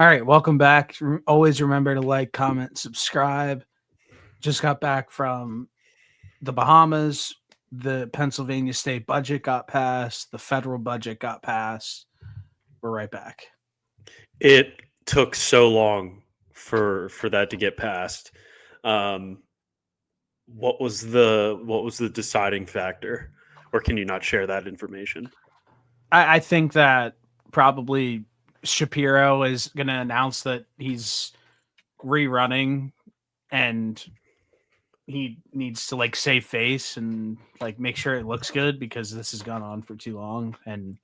All right, welcome back. Always remember to like, comment, subscribe. Just got back from the Bahamas. The Pennsylvania state budget got passed. The federal budget got passed. We're right back. It took so long for that to get passed. What was the deciding factor, or can you not share that information? I think that probably Shapiro is going to announce that he's rerunning and he needs to like save face and like make sure it looks good because this has gone on for too long. And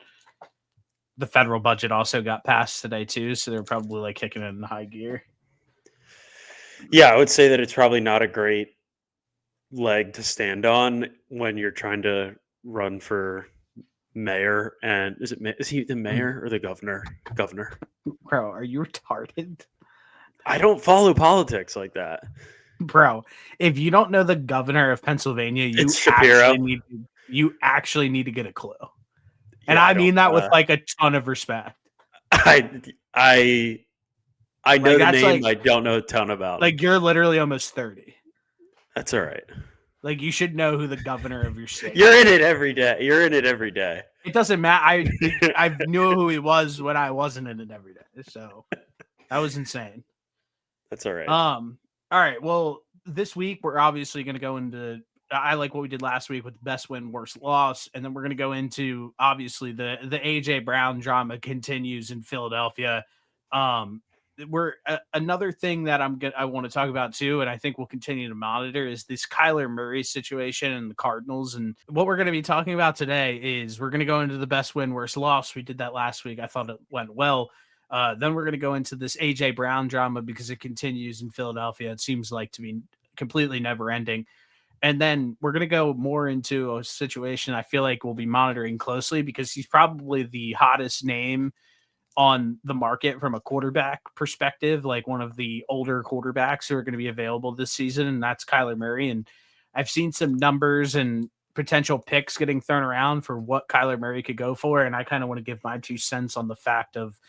the federal budget also got passed today too, so they're probably like kicking it in high gear. Yeah, I would say that it's probably not a great leg to stand on when you're trying to run for mayor. And is he the mayor or the governor? Governor. Bro, are you retarded? I don't follow politics like that. Bro, if you don't know the governor of Pennsylvania, you actually need to get a clue. And Yeah, I mean that with like a ton of respect. I know Like, the that's name. like- I don't know a ton about him. Like, you're literally almost 30. That's all right. Like, you should know who the governor of your state You're in it every day. You're in it every day. It doesn't matter. I knew who he was when I wasn't in it every day. So that was insane. That's all right. All right. Well, this week we're obviously going to go into. I like what we did last week with best win, worst loss, and then we're going to go into obviously the AJ Brown drama continues in Philadelphia. Another thing that I want to talk about too, and I think we'll continue to monitor is this Kyler Murray situation and the Cardinals. And what we're going to be talking about today is we're going to go into the best win, worst loss. We did that last week. I thought it went well. Then we're going to go into this AJ Brown drama because it continues in Philadelphia. It seems like to be completely never ending. And then we're going to go more into a situation I feel like we'll be monitoring closely because he's probably the hottest name on the market from a quarterback perspective, like one of the older quarterbacks who are going to be available this season, and that's Kyler Murray. And I've seen some numbers and potential picks getting thrown around for what Kyler Murray could go for, and I kind of want to give my 2 cents on the fact of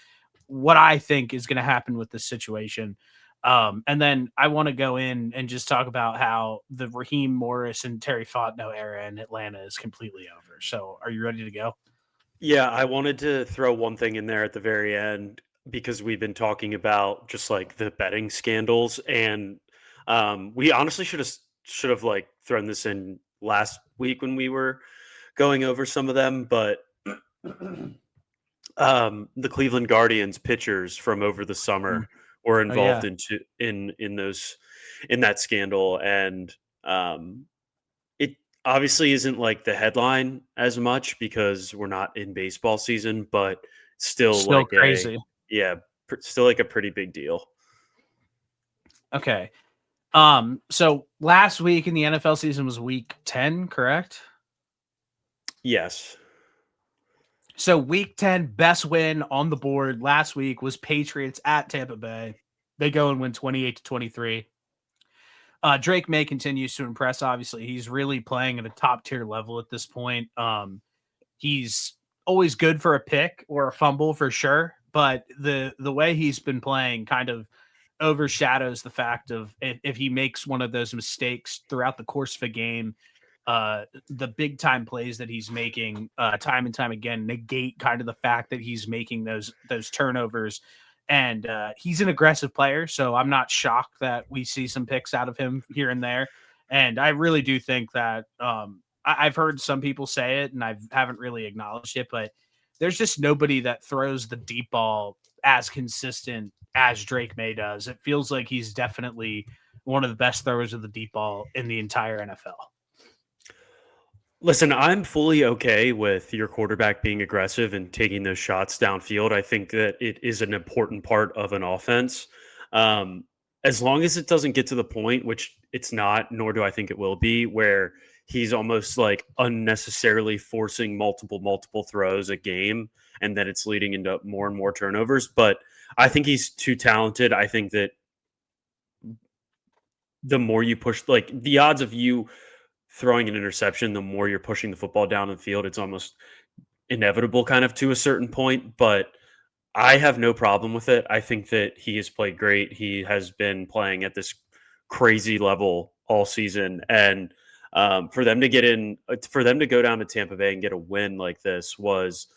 what I think is going to happen with this situation. And then I want to go in and just talk about how the Raheem Morris and Terry Fontenot era in Atlanta is completely over. So are you ready to go? Yeah, I wanted to throw one thing in there at the very end because we've been talking about just like the betting scandals, and we honestly should have like thrown this in last week when we were going over some of them, but the Cleveland Guardians pitchers from over the summer were involved in that scandal, and it obviously isn't like the headline as much because we're not in baseball season, but still like crazy. Still like a pretty big deal. Okay. So last week in the NFL season was week 10, correct? Yes. So week 10, best win on the board last week was Patriots at Tampa Bay. They go and win 28-23. Drake Maye continues to impress. Obviously, he's really playing at a top tier level at this point. He's always good for a pick or a fumble for sure, but the way he's been playing kind of overshadows the fact of if he makes one of those mistakes throughout the course of a game, the big time plays that he's making time and time again negate kind of the fact that he's making those turnovers. And he's an aggressive player, so I'm not shocked that we see some picks out of him here and there. And I really do think that I've heard some people say it, and I haven't really acknowledged it, but there's just nobody that throws the deep ball as consistent as Drake Maye does. It feels like he's definitely one of the best throwers of the deep ball in the entire NFL. Listen, I'm fully okay with your quarterback being aggressive and taking those shots downfield. I think that it is an important part of an offense. As long as it doesn't get to the point, which it's not, nor do I think it will be, where he's almost like unnecessarily forcing multiple throws a game, and then it's leading into more and more turnovers. But I think he's too talented. I think that the more you push, like the odds of you throwing an interception, the more you're pushing the football down the field, it's almost inevitable kind of to a certain point. But I have no problem with it. I think that he has played great. He has been playing at this crazy level all season, and for them to for them to go down to Tampa Bay and get a win like this was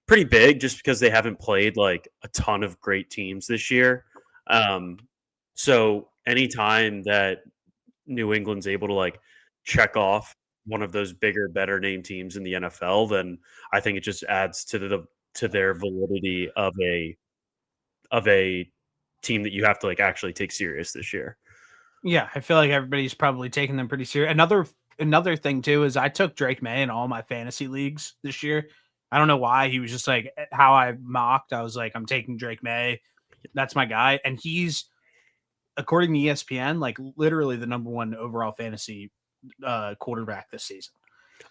pretty big, just because they haven't played like a ton of great teams this year. Um, so anytime that New England's able to like check off one of those bigger, better name teams in the NFL, then I think it just adds to to their validity of a team that you have to like actually take serious this year. Yeah, I feel like everybody's probably taking them pretty serious. Another thing too is I took Drake Maye in all my fantasy leagues this year. I don't know why. He was just like how I mocked. I was like, I'm taking Drake Maye. That's my guy. And he's, according to ESPN, like literally the number one overall fantasy quarterback this season.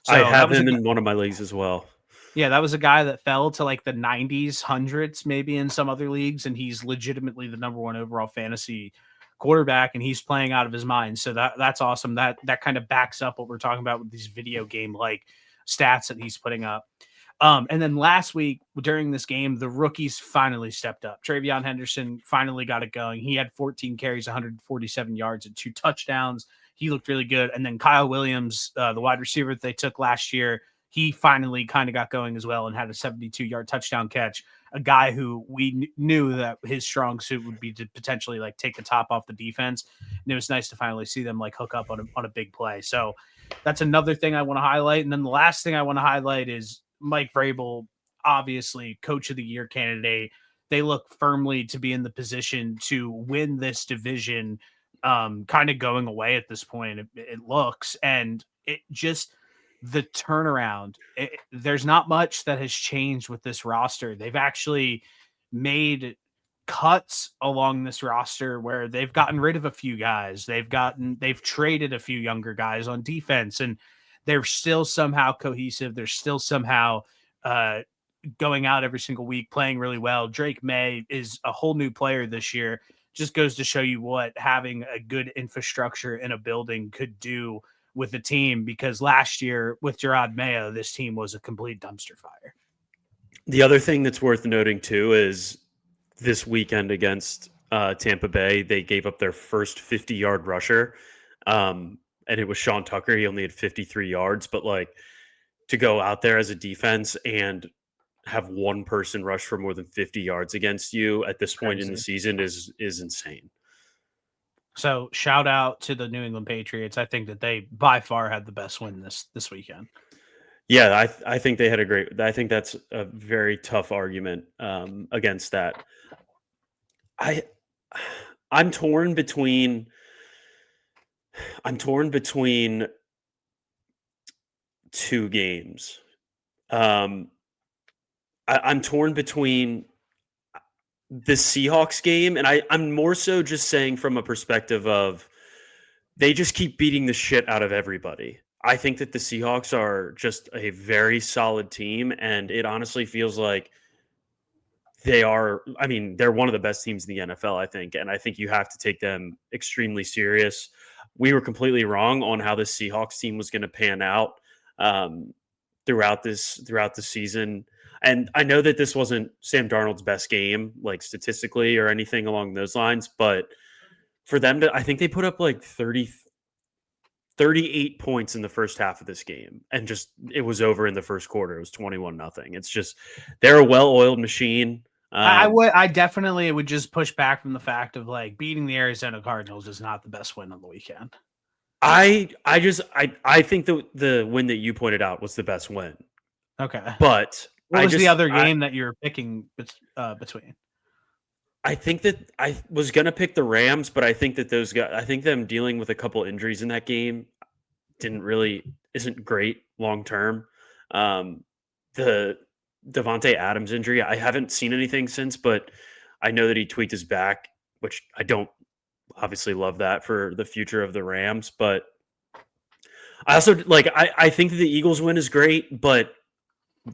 I So that have was a him in one of my leagues as well. yeah, that was a guy that fell to like the 90s, hundreds, maybe in some other leagues, and he's legitimately the number one overall fantasy quarterback, and he's playing out of his mind. So that's awesome. That kind of backs up what we're talking about with these video game like stats that he's putting up. And then last week during this game, the rookies finally stepped up. Treyveon Henderson finally got it going. He had 14 carries, 147 yards, and 2 touchdowns. He looked really good. And then Kyle Williams, the wide receiver that they took last year, he finally kind of got going as well and had a 72-yard touchdown catch. A guy who we knew that his strong suit would be to potentially like take the top off the defense. And it was nice to finally see them like hook up on a big play. So that's another thing I want to highlight. And then the last thing I want to highlight is Mike Vrabel, obviously coach of the year candidate. They look firmly to be in the position to win this division, kind of going away at this point. It looks, and it just the turnaround. There's not much that has changed with this roster. They've actually made cuts along this roster where they've gotten rid of a few guys. They've traded a few younger guys on defense, and they're still somehow cohesive. They're still somehow uh, going out every single week, playing really well. Drake Maye is a whole new player this year. Just goes to show you what having a good infrastructure in a building could do with the team, because last year with Gerard Mayo, this team was a complete dumpster fire. The other thing that's worth noting too is this weekend against Tampa Bay, they gave up their first 50-yard rusher, and it was Sean Tucker. He only had 53 yards, but like to go out there as a defense and have one person rush for more than 50 yards against you at this point in the season is insane. So shout out to the New England Patriots. I think that they by far had the best win this weekend. Yeah, I think they had a great. I think that's a very tough argument against that. I I'm torn between I'm torn between two games. Um, I'm torn between the Seahawks game, and I'm more so just saying from a perspective of they just keep beating the shit out of everybody. I think that the Seahawks are just a very solid team, and it honestly feels like they are. I mean, they're one of the best teams in the NFL, I think, and I think you have to take them extremely serious. We were completely wrong on how the Seahawks team was going to pan out um, throughout the season. And I know that this wasn't Sam Darnold's best game, like statistically or anything along those lines, but for them to, I think they put up like 38 points in the first half of this game, and just it was over in the first quarter. It was 21-0. It's just they're a well-oiled machine. I definitely would just push back from the fact of like beating the Arizona Cardinals is not the best win on the weekend. I think the win that you pointed out was the best win. Okay. But what was the other game that you're picking between? I think that I was gonna pick the Rams, but I think that those guys, I think them dealing with a couple injuries in that game isn't great long term. The Devontae Adams injury, I haven't seen anything since, but I know that he tweaked his back, which I don't obviously love that for the future of the Rams. But I also like I think that the Eagles win is great, but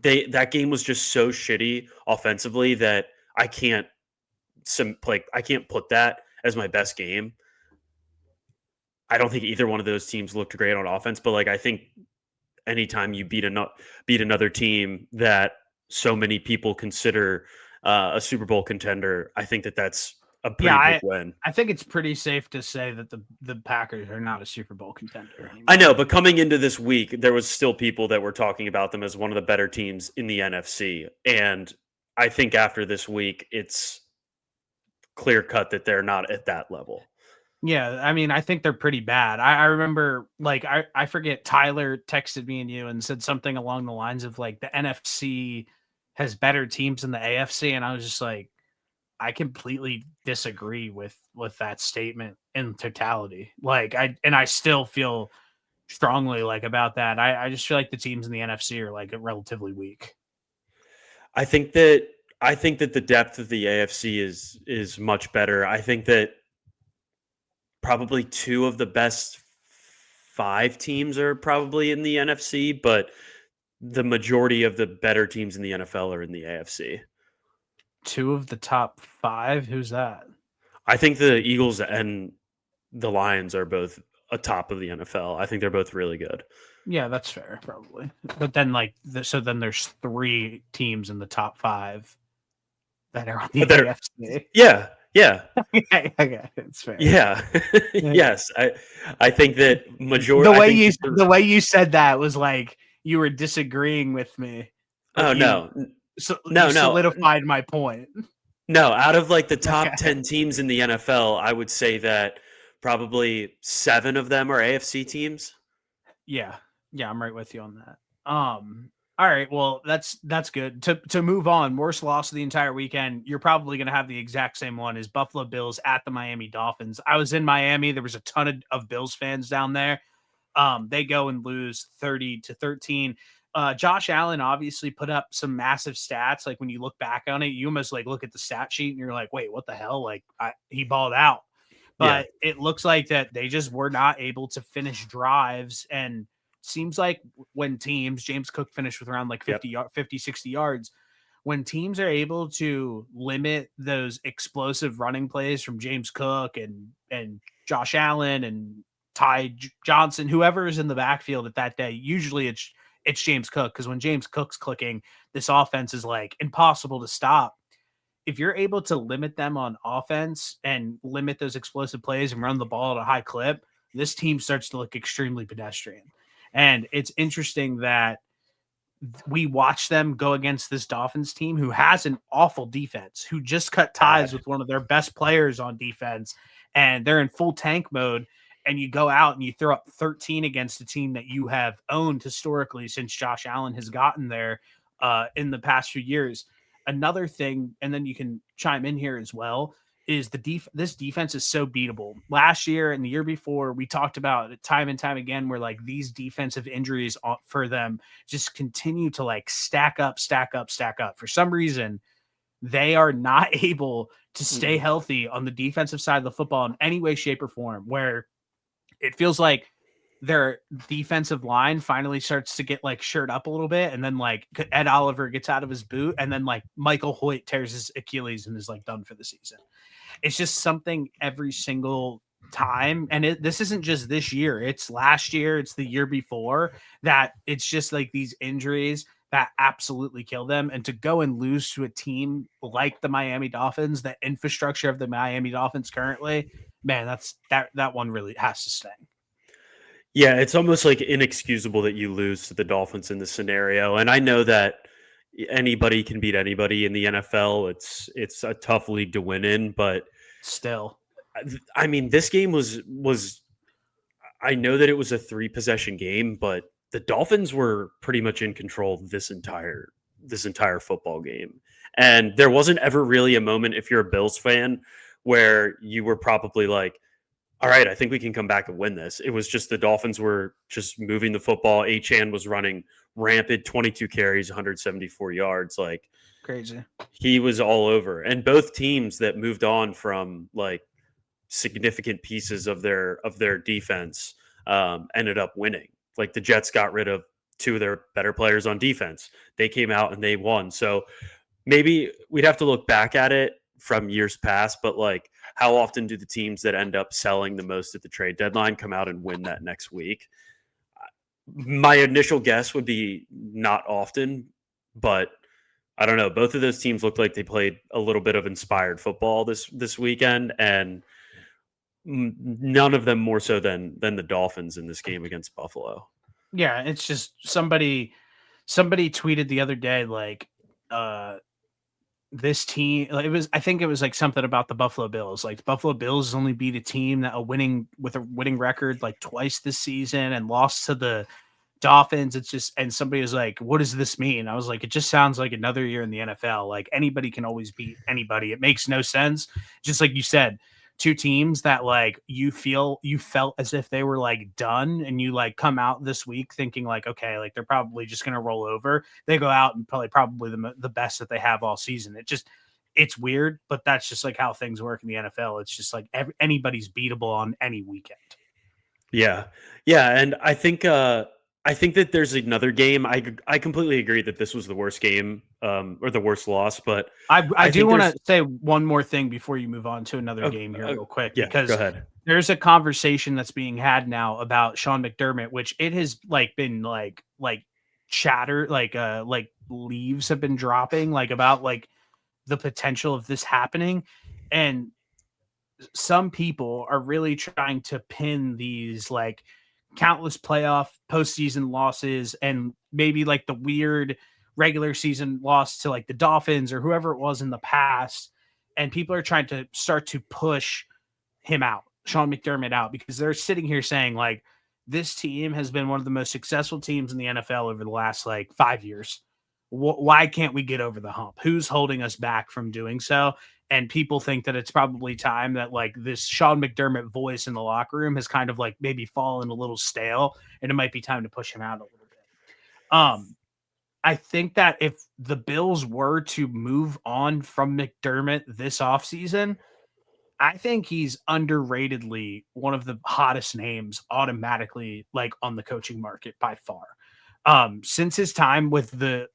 that game was just so shitty offensively that I can't I can't put that as my best game. I don't think either one of those teams looked great on offense, but like I think anytime you beat another team that so many people consider a Super Bowl contender, I think that that's a Yeah, pretty big win. I think it's pretty safe to say that the Packers are not a Super Bowl contender I anymore. know, but coming into this week, there was still people that were talking about them as one of the better teams in the NFC. And I think after this week, it's clear cut that they're not at that level. Yeah, I mean, I think they're pretty bad. I remember, like, I forget, Tyler texted me and you and said something along the lines of, like, the NFC has better teams than the AFC, and I was just like, I completely disagree with that statement in totality. Like, I still feel strongly, like, about that. I just feel like the teams in the NFC are, like, relatively weak. I think that the depth of the AFC is much better. I think that probably two of the best five teams are probably in the NFC, but the majority of the better teams in the NFL are in the AFC. 2 of the top 5? Who's that? I think the Eagles and the Lions are both atop of the NFL. I think they're both really good. Yeah, that's fair, probably. But then, like, so then there's 3 teams in the top 5 that are on the AFC. Yeah, Okay, it's fair. yeah, yes. I think that The way you said that was like you were disagreeing with me. Oh no, You solidified my point. no. Out of like the top Okay. 10 teams in the NFL, I would say that probably 7 of them are AFC teams. Yeah, I'm right with you on that. All right, well, that's good. To move on, worst loss of the entire weekend. You're probably going to have the exact same one as Buffalo Bills at the Miami Dolphins. I was in Miami. There was a ton of Bills fans down there. They go and lose 30-13. Josh Allen obviously put up some massive stats. Like when you look back on it, you almost like look at the stat sheet and you're like, wait, what the hell? Like he balled out. Yeah, But it looks like that they just were not able to finish drives. And seems like when teams, James Cook finished with around like 50, 60 yards. When teams are able to limit those explosive running plays from James Cook and Josh Allen and Ty Johnson, whoever is in the backfield at that day, usually it's James Cook, because when James Cook's clicking, this offense is like impossible to stop. If you're able to limit them on offense and limit those explosive plays and run the ball at a high clip, this team starts to look extremely pedestrian. And it's interesting that we watch them go against this Dolphins team who has an awful defense, who just cut ties with one of their best players on defense, and they're in full tank mode. And you go out and you throw up 13 against a team that you have owned historically since Josh Allen has gotten there in the past few years. Another thing, and then you can chime in here as well, is this defense is so beatable. Last year and the year before, we talked about it time and time again where like these defensive injuries for them just continue to like stack up. For some reason, they are not able to stay healthy on the defensive side of the football in any way, shape, or form, where it feels like their defensive line finally starts to get like shirt up a little bit, and then like Ed Oliver gets out of his boot, and then like Michael Hoyt tears his Achilles and is like done for the season. It's just something every single time. And this isn't just this year. It's last year. It's the year before that. It's just like these injuries that absolutely kill them. And to go and lose to a team like the Miami Dolphins, the infrastructure of the Miami Dolphins currently, man, that one really has to sting. Yeah, it's almost like inexcusable that you lose to the Dolphins in this scenario. And I know that anybody can beat anybody in the NFL. It's a tough league to win in, but still, I mean, this game was I know that it was a 3-possession game, but the Dolphins were pretty much in control this entire football game. And there wasn't ever really a moment, if you're a Bills fan, where you were probably like, all right, I think we can come back and win this. It was just the Dolphins were just moving the football. Achane was running rampant, 22 carries, 174 yards. Like crazy. He was all over. And both teams that moved on from like significant pieces of their defense ended up winning. Like the Jets got rid of 2 of their better players on defense. They came out and they won. So maybe we'd have to look back at it from years past, but like how often do the teams that end up selling the most at the trade deadline come out and win that next week? My initial guess would be not often, but I don't know. Both of those teams looked like they played a little bit of inspired football this weekend, and none of them more so than the Dolphins in this game against Buffalo. Yeah, it's just somebody tweeted the other day like uh this team like, it was I think it was like something about the Buffalo Bills. Like the Buffalo Bills only beat a team that with a winning record like twice this season and lost to the Dolphins. It's just and somebody was like, "What does this mean?" I was like, "It just sounds like another year in the NFL. Like anybody can always beat anybody. It makes no sense." Just like you said, two teams that like you felt as if they were like done, and you like come out this week thinking like, okay, like they're probably just gonna roll over. They go out and probably the best that they have all season. It's weird, but that's just like how things work in the NFL. It's just like anybody's beatable on any weekend. Yeah, yeah, and I think that there's another game. I completely agree that this was the worst game, or the worst loss, but I I do think want to there's say one more thing before you move on to another uh, game here, uh, real quick, yeah. Go because ahead. there's a conversation that's being had now about Sean McDermott, which it has like been like chatter, like leaves have been dropping, like about like the potential of this happening, and some people are really trying to pin these like countless playoff postseason losses and maybe like the weird regular season loss to like the Dolphins or whoever it was in the past. And people are trying to start to push him out, Sean McDermott out, because they're sitting here saying like this team has been one of the most successful teams in the NFL over the last like 5 years. Why can't we get over the hump? Who's holding us back from doing so? And people think that it's probably time that like this Sean McDermott voice in the locker room has kind of like maybe fallen a little stale, and it might be time to push him out a little bit. I think that if the Bills were to move on from McDermott this offseason, I think he's underratedly one of the hottest names automatically like on the coaching market by far. Since his time with the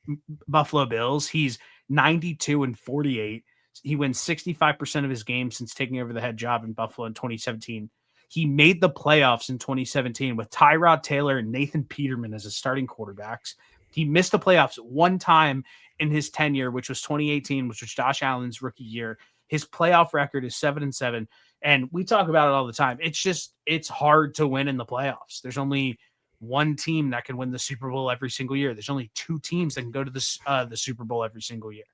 Buffalo Bills, he's 92-48. He wins 65% of his games since taking over the head job in Buffalo in 2017. He made the playoffs in 2017 with Tyrod Taylor and Nathan Peterman as his starting quarterbacks. He missed the playoffs one time in his tenure, which was 2018, which was Josh Allen's rookie year. His playoff record is 7-7. And we talk about it all the time. It's hard to win in the playoffs. There's only one team that can win the Super Bowl every single year. There's only two teams that can go to the Super Bowl every single year.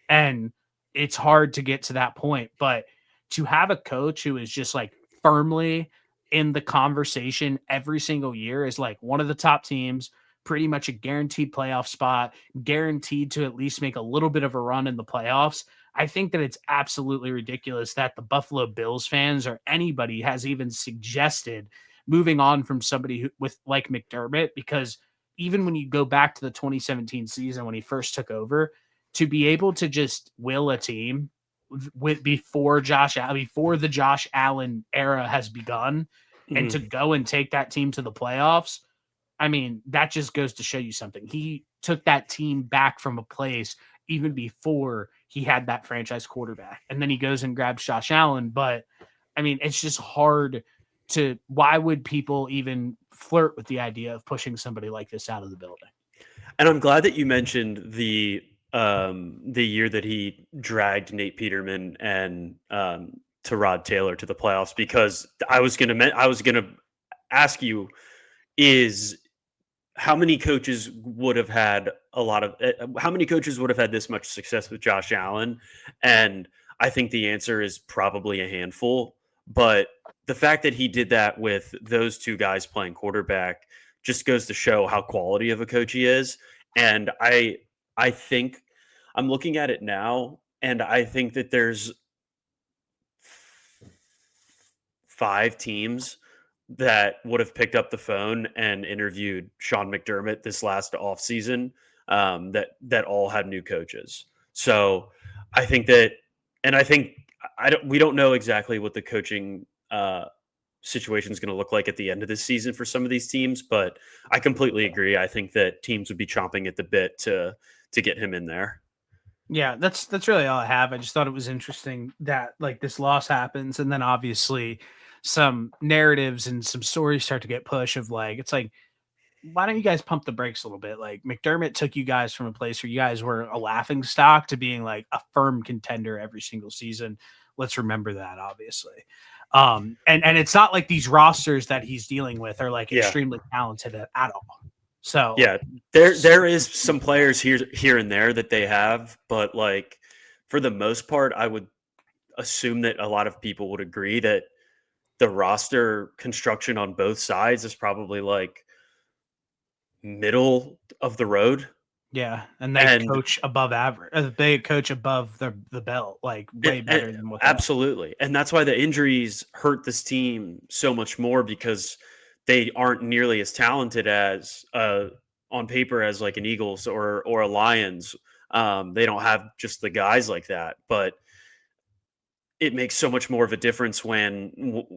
And it's hard to get to that point. But to have a coach who is just like firmly in the conversation every single year is like one of the top teams, pretty much a guaranteed playoff spot, guaranteed to at least make a little bit of a run in the playoffs. I think that it's absolutely ridiculous that the Buffalo Bills fans or anybody has even suggested moving on from somebody with like McDermott, because even when you go back to the 2017 season when he first took over, to be able to just will a team with before the Josh Allen era has begun, and to Mhm. go and take that team to the playoffs, I mean, that just goes to show you something. He took that team back from a place even before he had that franchise quarterback. And then he goes and grabs Josh Allen. But I mean, it's just hard to why would people even flirt with the idea of pushing somebody like this out of the building? And I'm glad that you mentioned the year that he dragged Nate Peterman and Tyrod Taylor to the playoffs, because I was gonna ask you, is how many coaches would have had how many coaches would have had this much success with Josh Allen? And I think the answer is probably a handful. But the fact that he did that with those two guys playing quarterback just goes to show how quality of a coach he is. And I think I'm looking at it now, and I think that there's 5 teams that would have picked up the phone and interviewed Sean McDermott this last offseason, that all had new coaches. So I think that, and I think we don't know exactly what the coaching situation is going to look like at the end of this season for some of these teams, but I completely agree. I think that teams would be chomping at the bit to get him in there. Yeah, that's really all I have. I just thought it was interesting that like this loss happens, and then obviously some narratives and some stories start to get pushed of like it's like why don't you guys pump the brakes a little bit? Like McDermott took you guys from a place where you guys were a laughing stock to being like a firm contender every single season. Let's remember that, obviously. And it's not like these rosters that he's dealing with are like Yeah. extremely talented at all. So Yeah, there is some players here and there that they have, but like for the most part, I would assume that a lot of people would agree that the roster construction on both sides is probably like middle of the road. yeah, and they And coach above average. They coach above the belt, like way and better than what they are. absolutely. And that's why the injuries hurt this team so much more because they aren't nearly as talented as on paper as like an Eagles or a Lions. They don't have just the guys like that, but it makes so much more of a difference when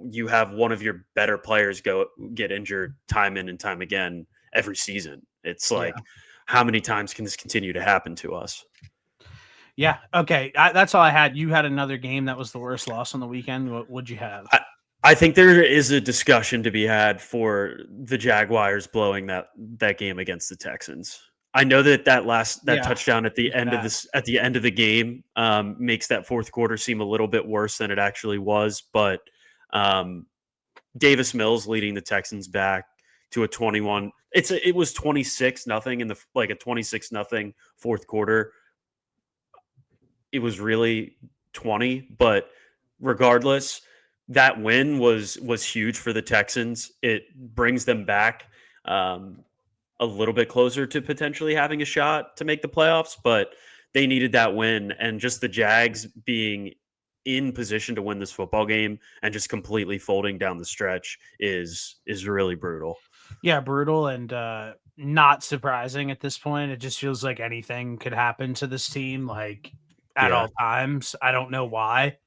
you have one of your better players go get injured time in and time again every season. It's Yeah. like, how many times can this continue to happen to us? Yeah. Okay. That's all I had. You had another game that was the worst loss on the weekend. What would you have? I think there is a discussion to be had for the Jaguars blowing that game against the Texans. I know that Yeah. touchdown at the It's end of bad. this at the end of the game makes that fourth quarter seem a little bit worse than it actually was. But um, Davis Mills leading the Texans back to a 21. It was 26 nothing in the like a 26 nothing fourth quarter. It was really 20, but regardless, that win was huge for the Texans. It brings them back um, a little bit closer to potentially having a shot to make the playoffs, but they needed that win, and just the Jags being in position to win this football game and just completely folding down the stretch is really brutal. Yeah, brutal and not surprising at this point. It just feels like anything could happen to this team, like at Yeah. all times. I don't know why.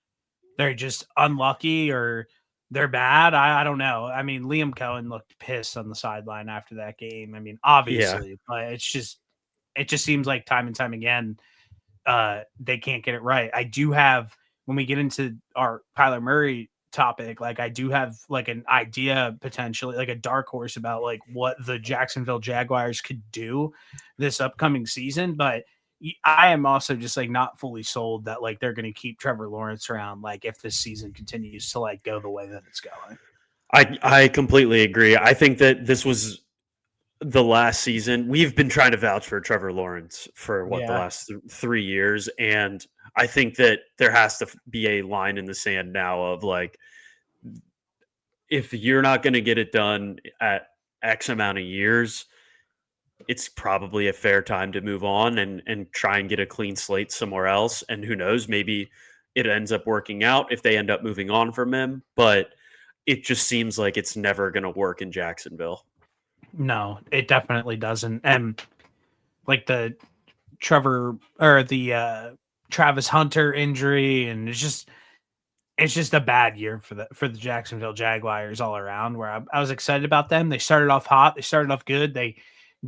They're just unlucky or they're bad. I don't know. I mean, Liam Cohen looked pissed on the sideline after that game. I mean, Yeah. obviously, but it just seems like time and time again, they can't get it right. I do have when we get into our Kyler Murray topic, like I do have like an idea potentially, like a dark horse about like what the Jacksonville Jaguars could do this upcoming season, but I am also just like not fully sold that like they're going to keep Trevor Lawrence around like if this season continues to like go the way that it's going. I completely agree. I think that this was the last season. We've been trying to vouch for Trevor Lawrence for what the Yeah. last 3 years, and I think that there has to be a line in the sand now of like, if you're not going to get it done at X amount of years, it's probably a fair time to move on and try and get a clean slate somewhere else. And who knows, maybe it ends up working out if they end up moving on from him. But it just seems like it's never going to work in Jacksonville. No, it definitely doesn't. And like the Trevor or the Travis Hunter injury and it's just a bad year for the Jacksonville Jaguars all around. Where I was excited about them. They started off hot. They started off good. They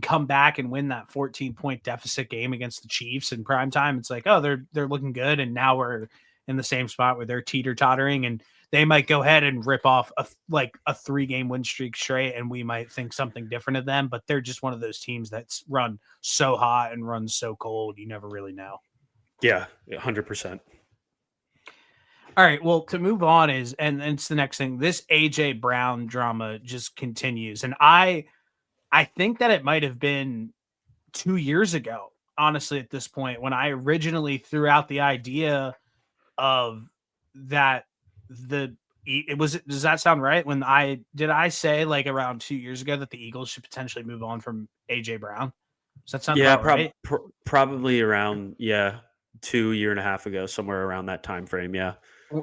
come back and win that 14-point deficit game against the Chiefs in prime time. It's like, oh, they're looking good, and now we're in the same spot where they're teeter tottering, and they might go ahead and rip off a 3-game win streak straight, and we might think something different of them. But they're just one of those teams that's run so hot and run so cold, you never really know. Yeah, 100%. All right. Well, to move on and it's the next thing. This AJ Brown drama just continues, and I think that it might have been 2 years ago, honestly, at this point, when I originally threw out the idea of that it was. Does that sound right? When I say like around 2 years ago that the Eagles should potentially move on from AJ Brown? Does that sound Yeah, about right? probably around, yeah, 2 year and a half ago, somewhere around that time frame. Yeah.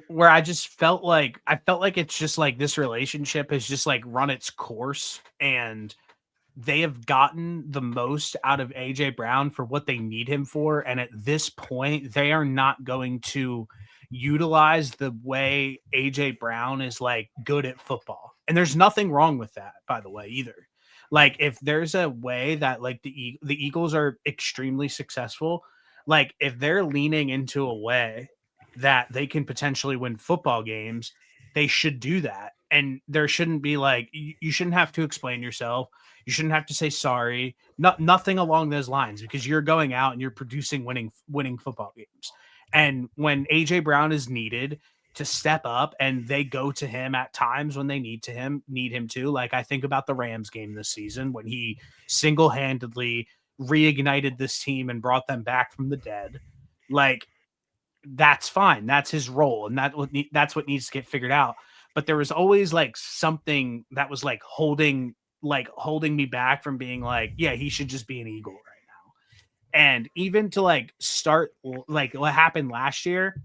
Where I felt like it's just like this relationship has just like run its course and they have gotten the most out of AJ Brown for what they need him for. And at this point, they are not going to utilize the way AJ Brown is like good at football. And there's nothing wrong with that, by the way, either. Like if there's a way that like the Eagles are extremely successful, like if they're leaning into a way that they can potentially win football games, they should do that. and there shouldn't be like you shouldn't have to explain yourself. You shouldn't have to say sorry. Nothing along those lines, because you're going out and you're producing winning football games. And when AJ Brown is needed to step up, and they go to him at times when they need him to, like I think about the Rams game this season when he single-handedly reignited this team and brought them back from the dead. Like, that's fine. That's his role, and that's what needs to get figured out. But there was always like something that was like holding me back from being like, yeah, he should just be an Eagle right now. And even to like start like what happened last year,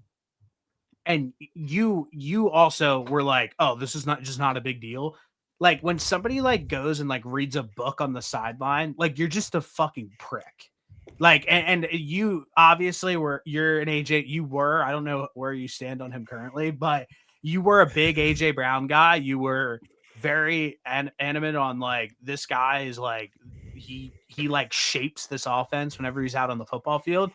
and you also were like, oh, this is not a big deal. Like when somebody like goes and like reads a book on the sideline, like you're just a fucking prick. Like and you obviously you're an AJ, I don't know where you stand on him currently, but you were a big AJ Brown guy. You were very animate on like, this guy is like, he like shapes this offense whenever he's out on the football field.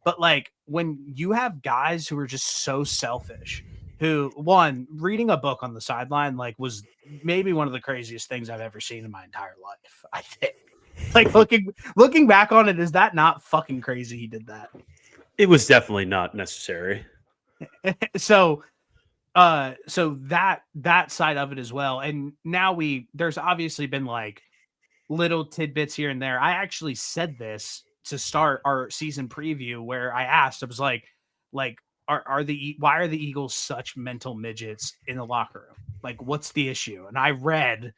But like when you have guys who are just so selfish, who, one, reading a book on the sideline like was maybe one of the craziest things I've ever seen in my entire life, I think. Like looking back on it, is that not fucking crazy he did that? It was definitely not necessary. So that side of it as well. And now there's obviously been like little tidbits here and there. I actually said this to start our season preview, where I asked, I was like, why are the Eagles such mental midgets in the locker room? Like, what's the issue? And I read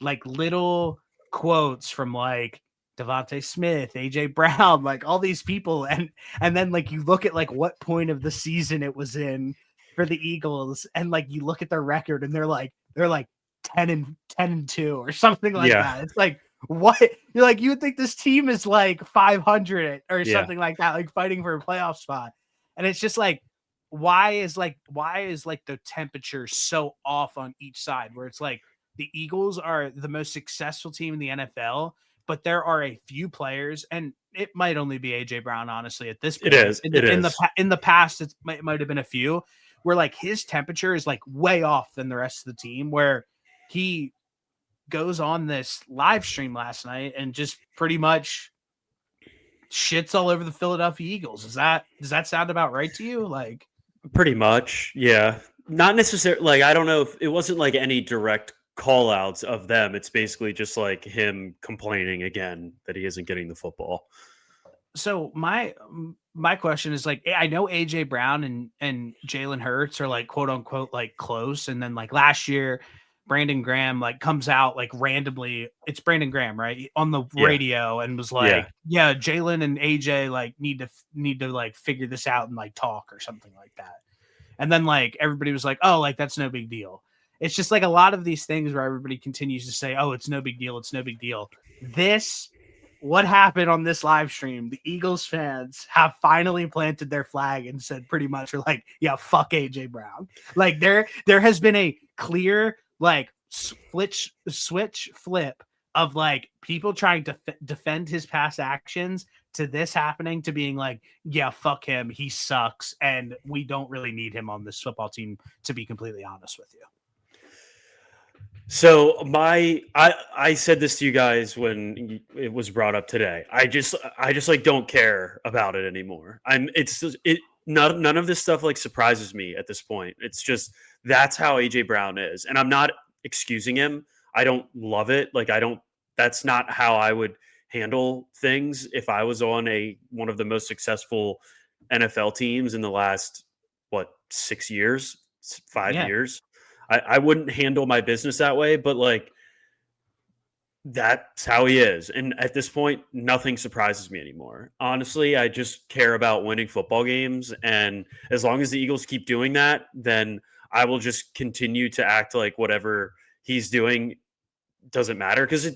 like little quotes from like Devontae Smith, AJ Brown, like all these people, and then like you look at like what point of the season it was in for the Eagles, and like you look at their record, and they're like 10-2 or something like that. It's like, what? You're like, you would think this team is like 500 or something like that, like fighting for a playoff spot. And it's just like, why is the temperature so off on each side, where it's like the Eagles are the most successful team in the NFL, but there are a few players, and it might only be AJ Brown, honestly, at this point. It is. In the past, it might have been a few where like his temperature is like way off than the rest of the team, where he goes on this live stream last night and just pretty much shits all over the Philadelphia Eagles. Does that sound about right to you? Like, pretty much, yeah. Not necessarily. Like, I don't know if it wasn't like any direct call outs of them. It's basically just like him complaining again that he isn't getting the football. So my question is, like, I know AJ Brown and Jalen Hurts are like quote unquote like close, and then like last year Brandon Graham like comes out like randomly. It's Brandon Graham, right, on the radio, and was like, yeah, Jalen and AJ like need to like figure this out and like talk or something like that. And then like everybody was like, oh, like that's no big deal. It's just like a lot of these things where everybody continues to say, oh, it's no big deal. It's no big deal. What happened on this live stream, the Eagles fans have finally planted their flag and said pretty much, are like, yeah, fuck AJ Brown. Like there has been a clear like switch flip of like people trying to defend his past actions, to this happening, to being like, yeah, fuck him, he sucks, and we don't really need him on this football team, to be completely honest with you. So I said this to you guys when it was brought up today. I just like don't care about it anymore. None of this stuff like surprises me at this point. It's just, that's how AJ Brown is, and I'm not excusing him. I don't love it. Like, that's not how I would handle things if I was on one of the most successful NFL teams in the last 6 years, 5 years. I wouldn't handle my business that way, but like, that's how he is. And at this point, nothing surprises me anymore. Honestly, I just care about winning football games. And as long as the Eagles keep doing that, then I will just continue to act like whatever he's doing doesn't matter, because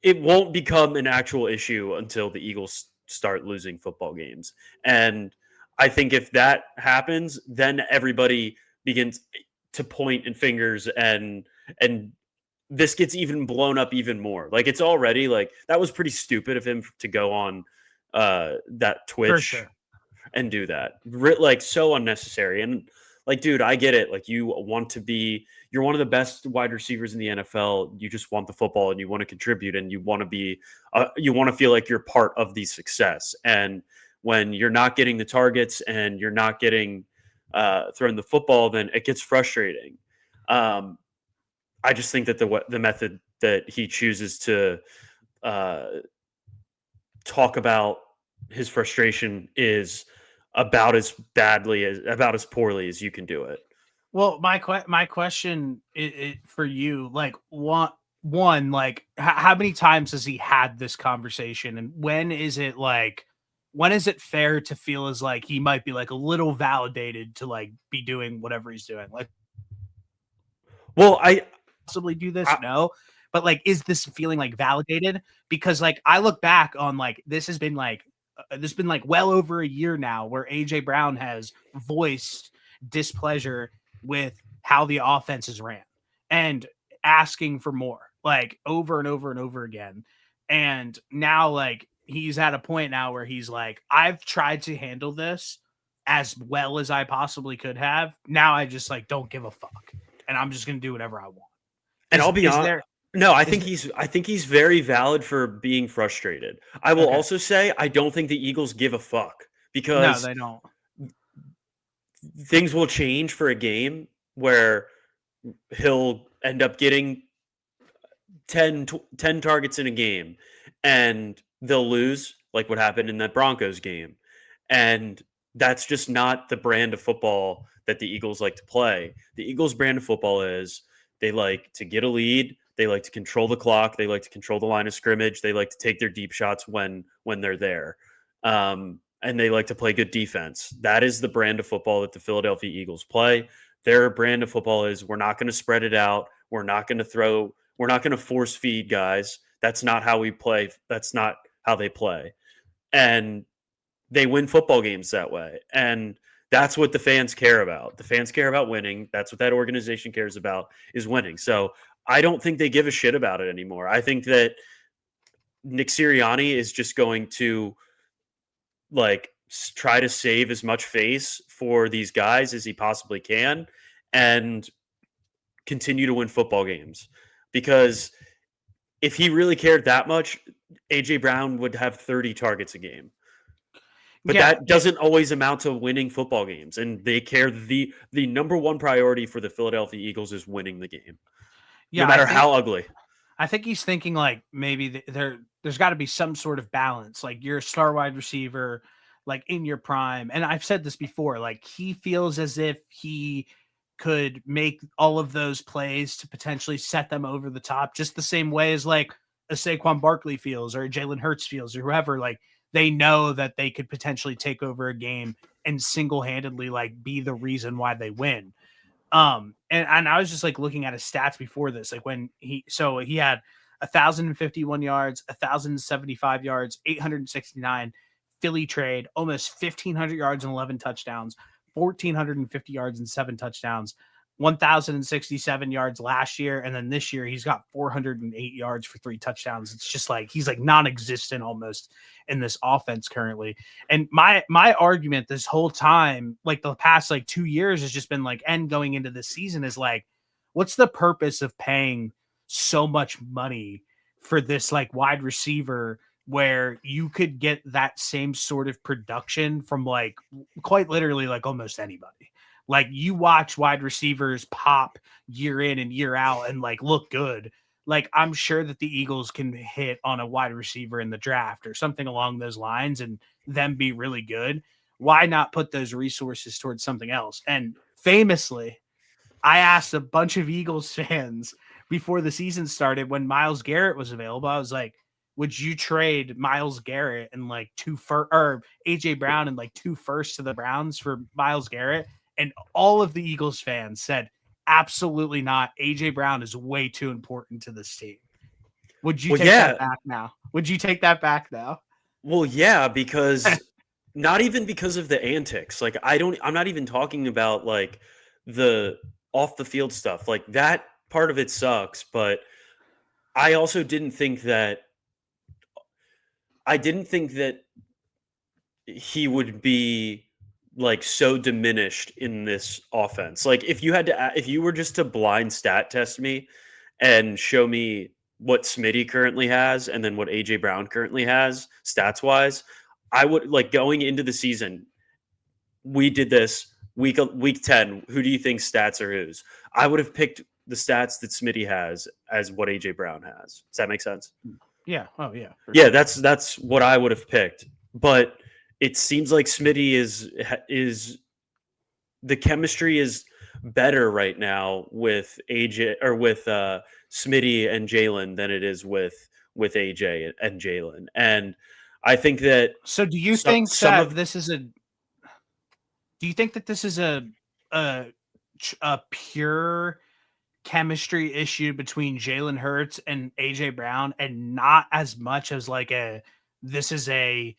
it won't become an actual issue until the Eagles start losing football games. And I think if that happens, then everybody begins to point and fingers, and this gets even blown up even more. Like, it's already like, that was pretty stupid of him to go on that Twitch and do that. Like, so unnecessary. And like, dude, I get it. Like, you want to be, you're one of the best wide receivers in the NFL. You just want the football and you want to contribute and you want to be, you want to feel like you're part of the success. And when you're not getting the targets and you're not getting thrown the football, then it gets frustrating. I just think that the method that he chooses to uh, talk about his frustration is about as poorly as you can do it. Well, my question for you, like one like how many times has he had this conversation, and when is it fair to feel as like he might be like a little validated to like be doing whatever he's doing? Like, Well, possibly do this? I No. But like, is this feeling like validated? Because like I look back on like this has been like well over a year now where AJ Brown has voiced displeasure with how the offense is ran and asking for more, like over and over and over again. And now like he's at a point now where he's like, I've tried to handle this as well as I possibly could have. Now I just like don't give a fuck. And I'm just gonna do whatever I want. and I'll be Is honest. there No, is there, I think he's very valid for being frustrated. I will okay. also say I don't think the Eagles give a fuck No, because they don't. things will change for a game where he'll end up getting 10 targets in a game and they'll lose like what happened in that Broncos game. And that's just not the brand of football that the Eagles like to play. The Eagles brand of football is they like to get a lead, they like to control the clock, they like to control the line of scrimmage, they like to take their deep shots when they're there. And they like to play good defense. That is the brand of football that the Philadelphia Eagles play. Their brand of football is we're not going to spread it out. We're not going to force feed guys. That's not how we play. That's not how they play. And they win football games that way. And that's what the fans care about. The fans care about winning. That's what that organization cares about is winning. So I don't think they give a shit about it anymore. I think that Nick Sirianni is just going to like try to save as much face for these guys as he possibly can and continue to win football games. Because if he really cared that much, AJ Brown would have 30 targets a game. But Yeah, that doesn't always amount to winning football games. And they care the number one priority for the Philadelphia Eagles is winning the game, no yeah. matter how ugly. I think he's thinking like maybe there's got to be some sort of balance. Like you're a star wide receiver, like in your prime. And I've said this before. Like he feels as if he could make all of those plays to potentially set them over the top, just the same way as like a Saquon Barkley feels or Jalen Hurts feels or whoever. Like they know that they could potentially take over a game and single handedly like be the reason why they win. And I was just like looking at his stats before this, like when he had 1,051 yards, 1,075 yards, 869 Philly trade, almost 1,500 yards and 11 touchdowns, 1,450 yards and 7 touchdowns, 1,067 yards last year, and then this year he's got 408 yards for 3 touchdowns. It's just like he's like non-existent almost in this offense currently. And my argument this whole time, like the past like 2 years, has just been like, and going into this season is like, what's the purpose of paying so much money for this like wide receiver where you could get that same sort of production from like quite literally like almost anybody. Like you watch wide receivers pop year in and year out and like look good. Like I'm sure that the Eagles can hit on a wide receiver in the draft or something along those lines and them be really good. Why not put those resources towards something else? And famously, I asked a bunch of Eagles fans before the season started when Myles Garrett was available. I was like, would you trade Myles Garrett and like or AJ Brown and like 2 firsts to the Browns for Myles Garrett? And all of the Eagles fans said, absolutely not. AJ Brown is way too important to this team. Would you Well, take that yeah. back now? Would you take that back now? Well, yeah, because not even because of the antics. Like I'm not even talking about like the off the field stuff. Like that part of it sucks, but I also didn't think that he would be like so diminished in this offense. Like if you were just to blind stat test me and show me what Smitty currently has and then what AJ Brown currently has stats wise, I would like going into the season. We did this week 10. Who do you think stats are whose? I would have picked the stats that Smitty has as what AJ Brown has. Does that make sense? Yeah. Oh yeah. Yeah, Sure. that's what I would have picked. But it seems like Smitty is the chemistry is better right now with AJ or with Smitty and Jalen than it is with AJ and Jalen. And I think that So do you think some that of this is a do you think that this is a a pure chemistry issue between Jalen Hurts and AJ Brown, and not as much as like this is a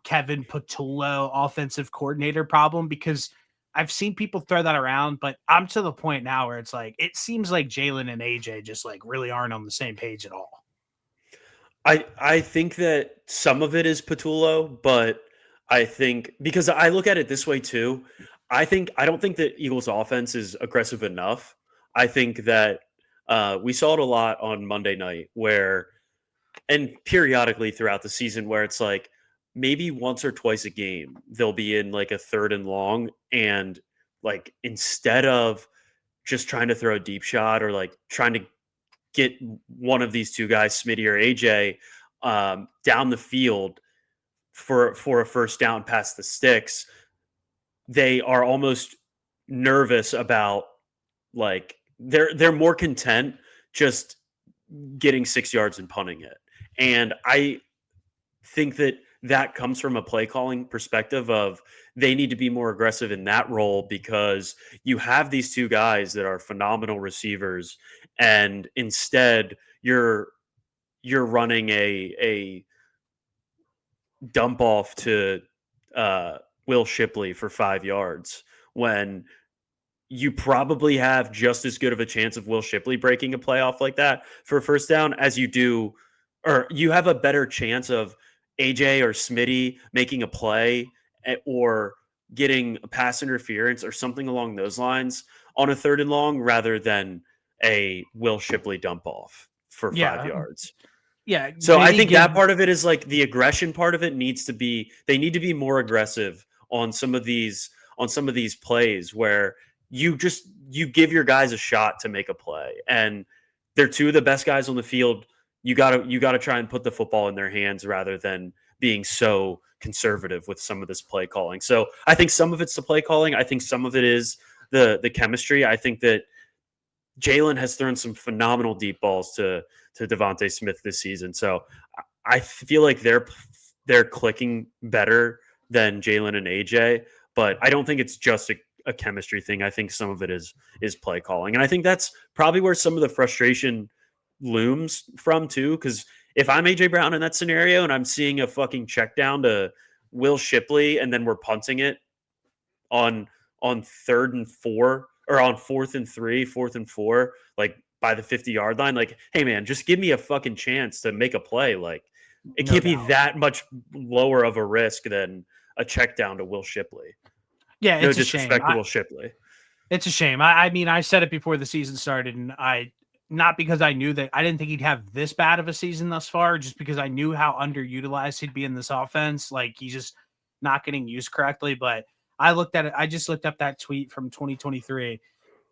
Kevin Patullo offensive coordinator problem? Because I've seen people throw that around, but I'm to the point now where it's like it seems like Jalen and AJ just like really aren't on the same page at all. I think that some of it is Patullo, but I think because I look at it this way too. I don't think that Eagles offense is aggressive enough. I think that we saw it a lot on Monday night where and periodically throughout the season where it's like maybe once or twice a game they'll be in like a third and long and like instead of just trying to throw a deep shot or like trying to get one of these two guys, Smitty or AJ, down the field for a first down past the sticks, they are almost nervous about like they're more content just getting 6 yards and punting it. And I think that that comes from a play calling perspective of they need to be more aggressive in that role because you have these two guys that are phenomenal receivers and instead you're running a dump off to Will Shipley for 5 yards when you probably have just as good of a chance of Will Shipley breaking a playoff like that for a first down as you do, or you have a better chance of AJ or Smitty making a play or getting a pass interference or something along those lines on a third and long rather than a Will Shipley dump off for five Yeah, yards. yeah. So I Maybe think give that part of it is like the aggression part of it needs to be they need to be more aggressive on some of these plays where you give your guys a shot to make a play and they're two of the best guys on the field. You gotta try and put the football in their hands rather than being so conservative with some of this play calling. So I think some of it's the play calling. I think some of it is the chemistry. I think that Jalen has thrown some phenomenal deep balls to Devontae Smith this season. So I feel like they're clicking better than Jalen and AJ, but I don't think it's just a chemistry thing. I think some of it is play calling. And I think that's probably where some of the frustration looms from too. Because if I'm AJ Brown in that scenario and I'm seeing a fucking check down to Will Shipley and then we're punting it on third and four or on fourth and three, fourth and four, like by the 50-yard line, like, hey man, just give me a fucking chance to make a play. Like it no can't be doubt. that much lower of a risk than a check down to Will Shipley. Yeah, No it's a shame. disrespect to Will Shipley. It's a shame. I mean, I said it before the season started, and I not because I knew that I didn't think he'd have this bad of a season thus far, just because I knew how underutilized he'd be in this offense. Like he's just not getting used correctly. But I looked at it. I just looked up that tweet from 2023.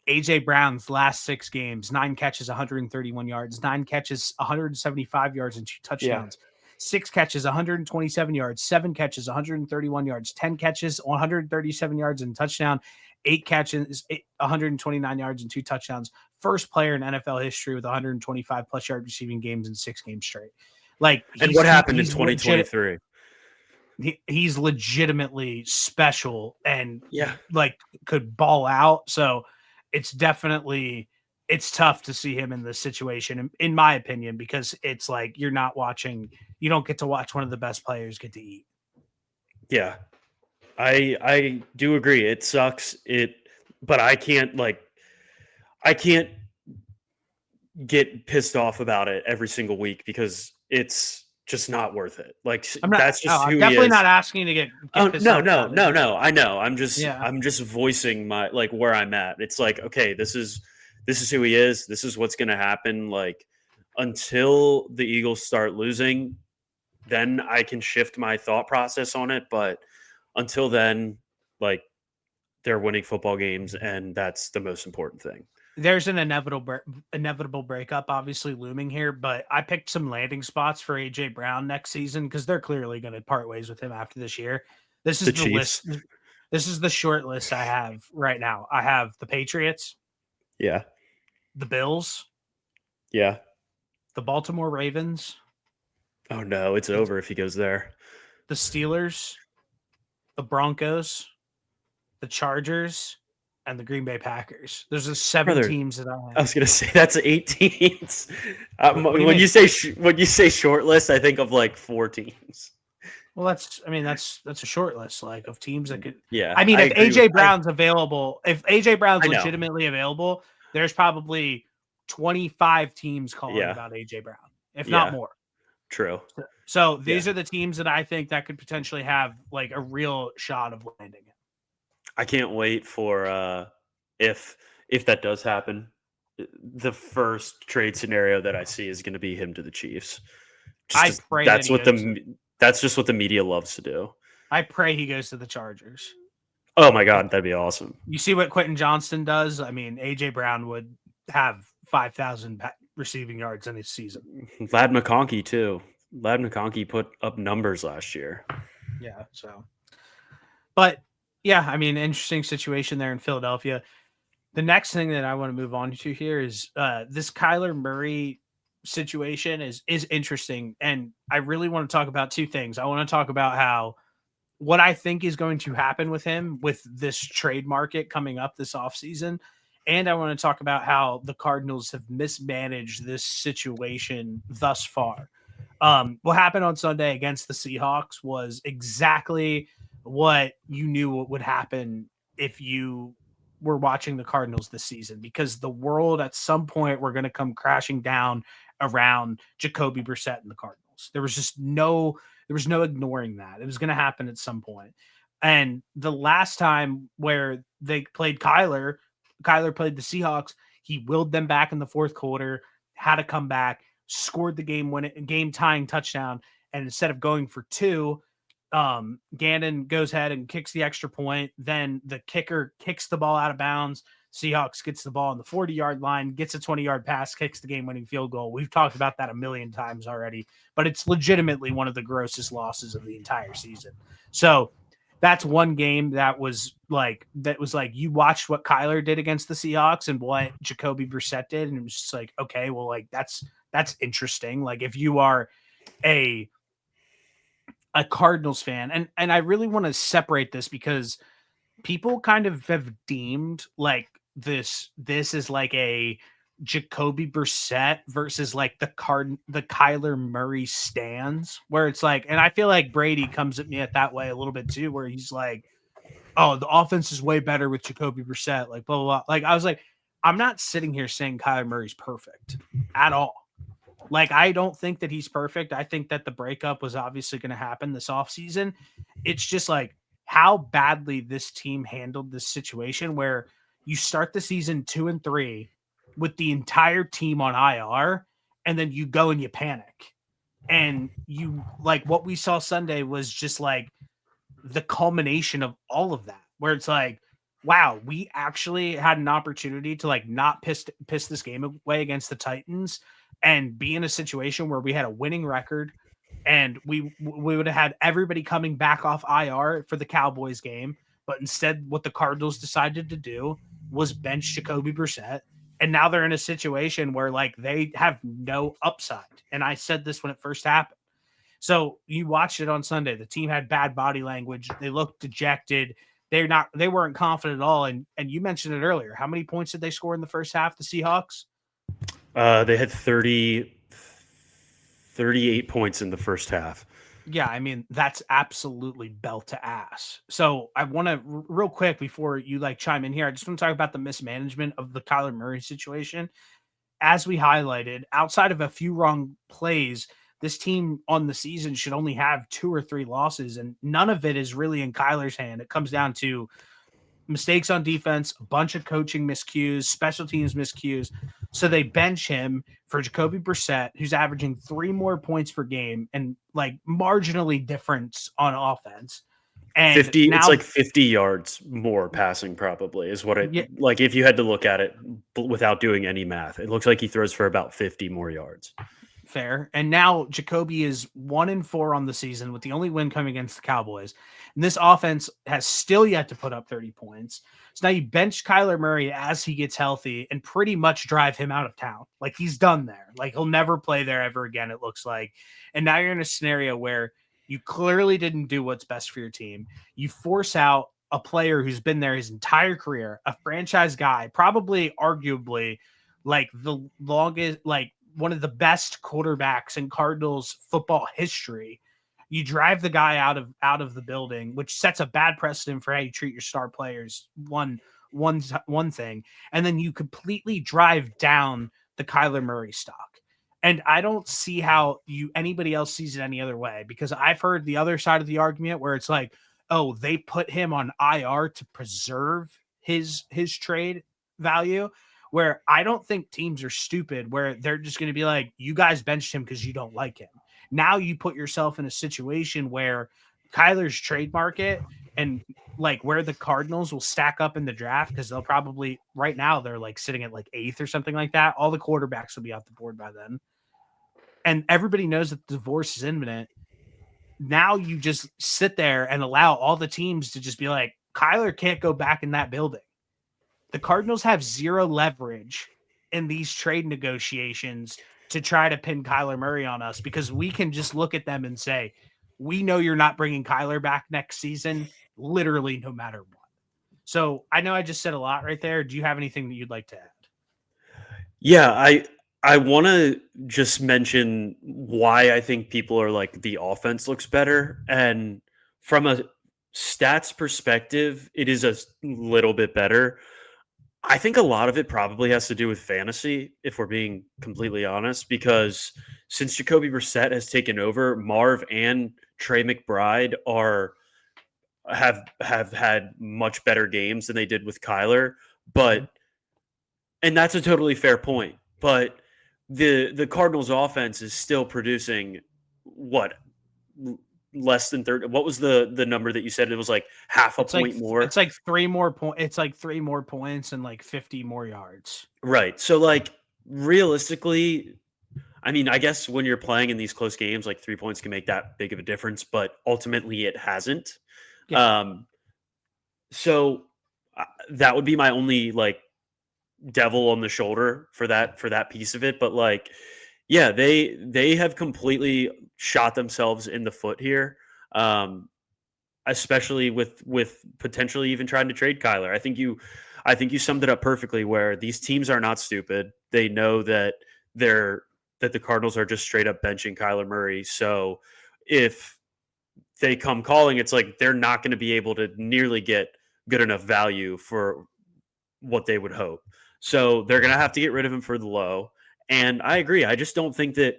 AJ Brown's last 6 games: 9 catches, 131 yards; 9 catches, 175 yards, and 2 touchdowns. 6 catches, 127 yards; 7 catches, 131 yards; 10 catches, 137 yards, and touchdown. 8 catches, 129 yards, and 2 touchdowns. First player in NFL history with 125 plus yard receiving games in 6 games straight. Like And what happened in he's legit. 2023? He's legitimately special and Yeah. like could ball out. So it's definitely it's tough to see him in this situation, in my opinion, because it's like you don't get to watch one of the best players get to eat. Yeah. I do agree. It sucks. But I can't get pissed off about it every single week because just not worth it. Like I'm not. that's just I'm who he definitely is. not asking you to Oh get pissed no, off no, about it. no, no. I know. Yeah. I'm just voicing my like where I'm at. It's like, okay, this is who he is. This is what's gonna happen. Like until the Eagles start losing, then I can shift my thought process on it. But until then, like they're winning football games, and that's the most important thing. There's an inevitable breakup obviously looming here, but I picked some landing spots for AJ Brown next season because they're clearly going to part ways with him after this year. This The is the Chiefs. list. This is the short list I have right now. I have the Patriots, Yeah. the Bills, Yeah. the Baltimore Ravens, Oh no, it's over if he goes there. the Steelers, the Broncos, the Chargers, and the Green Bay Packers. There's the 7 Brother, teams that I I have. was gonna say that's 18s. What do you When mean? you say short list, I think of like 4 teams. Well, that's a short list like of teams that could. Yeah, I mean, I if agree with AJ Brown's available, if AJ Brown's I know. legitimately available, there's probably 25 teams calling Yeah. about AJ Brown, if not Yeah. more. True. So these Yeah. are the teams that I think that could potentially have like a real shot of landing it. I can't wait for if that does happen. The first trade scenario that I see is going to be him to the Chiefs. I pray that he goes. That's just what the media loves to do. I pray he goes to the Chargers. Oh my god, that'd be awesome. You see what Quentin Johnston does? I mean, AJ Brown would have 5,000 receiving yards in his season. Lad McConkey too. Lad McConkey put up numbers last year. Yeah, so. But yeah, I mean, interesting situation there in Philadelphia. The next thing that I want to move on to here is this Kyler Murray situation is interesting, and I really want to talk about 2 things. I want to talk about how what I think is going to happen with him with this trade market coming up this offseason. And I want to talk about how the Cardinals have mismanaged this situation thus far. What happened on Sunday against the Seahawks was exactly what you knew would happen if you were watching the Cardinals this season, because the world at some point were going to come crashing down around Jacoby Brissett and the Cardinals. There was no ignoring that. It was going to happen at some point. And the last time where they played Kyler played the Seahawks. He willed them back in the fourth quarter, had to come back, scored the game tying touchdown. And instead of going for 2, Gannon goes ahead and kicks the extra point. Then the kicker kicks the ball out of bounds. Seahawks gets the ball on the 40-yard line, gets a 20-yard pass, kicks the game-winning field goal. We've talked about that a million times already, but it's legitimately one of the grossest losses of the entire season. So that's one game that was like you watched what Kyler did against the Seahawks and what Jacoby Brissett did, and it was just like, okay, well, like that's interesting. Like if you are a Cardinals fan, and I really want to separate this because people kind of have deemed like this is like a Jacoby Brissett versus like the Kyler Murray stands, where it's like, and I feel like Brady comes at me at that way a little bit too, where he's like, oh, the offense is way better with Jacoby Brissett, like blah, blah, blah. Like I was like, I'm not sitting here saying Kyler Murray's perfect at all. Like, I don't think that he's perfect. I think that the breakup was obviously going to happen this offseason. It's just like how badly this team handled this situation where you start the season 2-3 with the entire team on IR, and then you go and you panic. And you like what we saw Sunday was just like the culmination of all of that, where it's like, wow, we actually had an opportunity to like not piss this game away against the Titans and be in a situation where we had a winning record and we would have had everybody coming back off IR for the Cowboys game. But instead, what the Cardinals decided to do was bench Jacoby Brissett. And now they're in a situation where like they have no upside. And I said this when it first happened. So you watched it on Sunday. The team had bad body language. They looked dejected. They weren't confident at all. And you mentioned it earlier. How many points did they score in the first half, the Seahawks? They had 38 points in the first half. Yeah, I mean, that's absolutely belt to ass. So I want to real quick before you like chime in here, I just want to talk about the mismanagement of the Kyler Murray situation. As we highlighted, outside of a few wrong plays, this team on the season should only have 2 or 3 losses, and none of it is really in Kyler's hand. It comes down to mistakes on defense, a bunch of coaching miscues, special teams miscues. So they bench him for Jacoby Brissett, who's averaging 3 more points per game and like marginally difference on offense. And 50, it's now, like 50 yards more passing probably is what it yeah, like if you had to look at it without doing any math. It looks like he throws for about 50 more yards. fair. And now Jacoby is 1-4 on the season with the only win coming against the Cowboys. And this offense has still yet to put up 30 points. So now you bench Kyler Murray as he gets healthy and pretty much drive him out of town. Like he's done there. Like he'll never play there ever again, it looks like. And now you're in a scenario where you clearly didn't do what's best for your team. You force out a player who's been there his entire career, a franchise guy, probably arguably like the longest, like one of the best quarterbacks in Cardinals football history. You drive the guy out of the building, which sets a bad precedent for how you treat your star players. One thing, and then you completely drive down the Kyler Murray stock. And I don't see how anybody else sees it any other way, because I've heard the other side of the argument where it's like, oh, they put him on IR to preserve his trade value, where I don't think teams are stupid, where they're just going to be like, you guys benched him because you don't like him. Now you put yourself in a situation where Kyler's trade market and like where the Cardinals will stack up in the draft, because they'll probably right now they're like sitting at like 8th or something like that. All the quarterbacks will be off the board by then. And everybody knows that the divorce is imminent. Now you just sit there and allow all the teams to just be like, Kyler can't go back in that building. The Cardinals have zero leverage in these trade negotiations to try to pin Kyler Murray on us, because we can just look at them and say, we know you're not bringing Kyler back next season, literally no matter what. So I know I just said a lot right there. Do you have anything that you'd like to add? Yeah, I want to just mention why I think people are like the offense looks better, and from a stats perspective, it is a little bit better. I think a lot of it probably has to do with fantasy, if we're being completely honest, because since Jacoby Brissett has taken over, Marv and Trey McBride have had much better games than they did with Kyler. But and that's a totally fair point. But the Cardinals offense is still producing what, less than 30. What was the number that you said? It was like half a point more. It's like 3 more points. It's like 3 more points and like 50 more yards. Right. So like realistically, I mean, I guess when you're playing in these close games, like 3 points can make that big of a difference, but ultimately it hasn't. Yeah. So that would be my only like devil on the shoulder for that piece of it. But like, yeah, they have completely shot themselves in the foot here. Especially with potentially even trying to trade Kyler. I think you summed it up perfectly, where these teams are not stupid. They know that the Cardinals are just straight up benching Kyler Murray. So if they come calling, it's like they're not going to be able to nearly get good enough value for what they would hope. So they're going to have to get rid of him for the low. And I agree. I just don't think that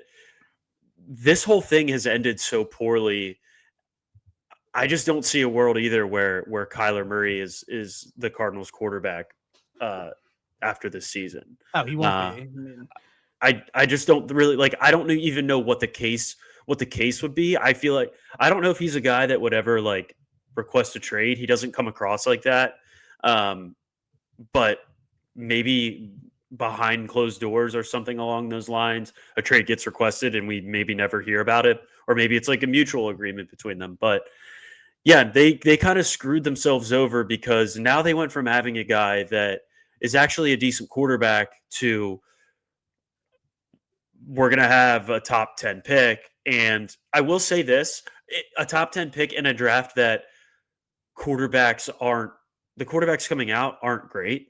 this whole thing has ended so poorly. I just don't see a world either where Kyler Murray is the Cardinals quarterback after this season. Oh, he won't be. I just don't really like. I don't even know what the case would be. I feel like I don't know if he's a guy that would ever like request a trade. He doesn't come across like that. But maybe behind closed doors or something along those lines, a trade gets requested and we maybe never hear about it, or maybe it's like a mutual agreement between them. But yeah, they kind of screwed themselves over, because now they went from having a guy that is actually a decent quarterback to we're going to have a top 10 pick. And I will say this, a top 10 pick in a draft that the quarterbacks coming out aren't great.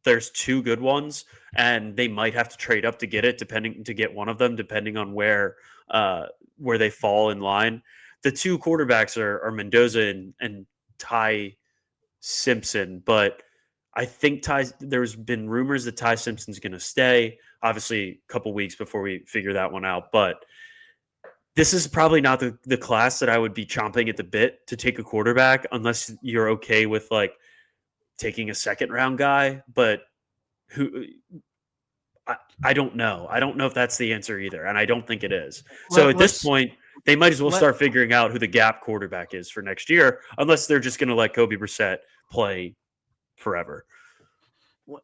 There's 2 good ones, and they might have to trade up to get one of them, depending on where they fall in line. The 2 quarterbacks are Mendoza and Ty Simpson, but I think there's been rumors that Ty Simpson's going to stay. Obviously, a couple weeks before we figure that one out. But this is probably not the class that I would be chomping at the bit to take a quarterback unless you're okay with like taking a second round guy. But who I don't know. I don't know if that's the answer either, and I don't think it is. So at this Let's point, they might as well let start figuring out who the gap quarterback is for next year, unless they're just going to let Kobe Brissett play forever.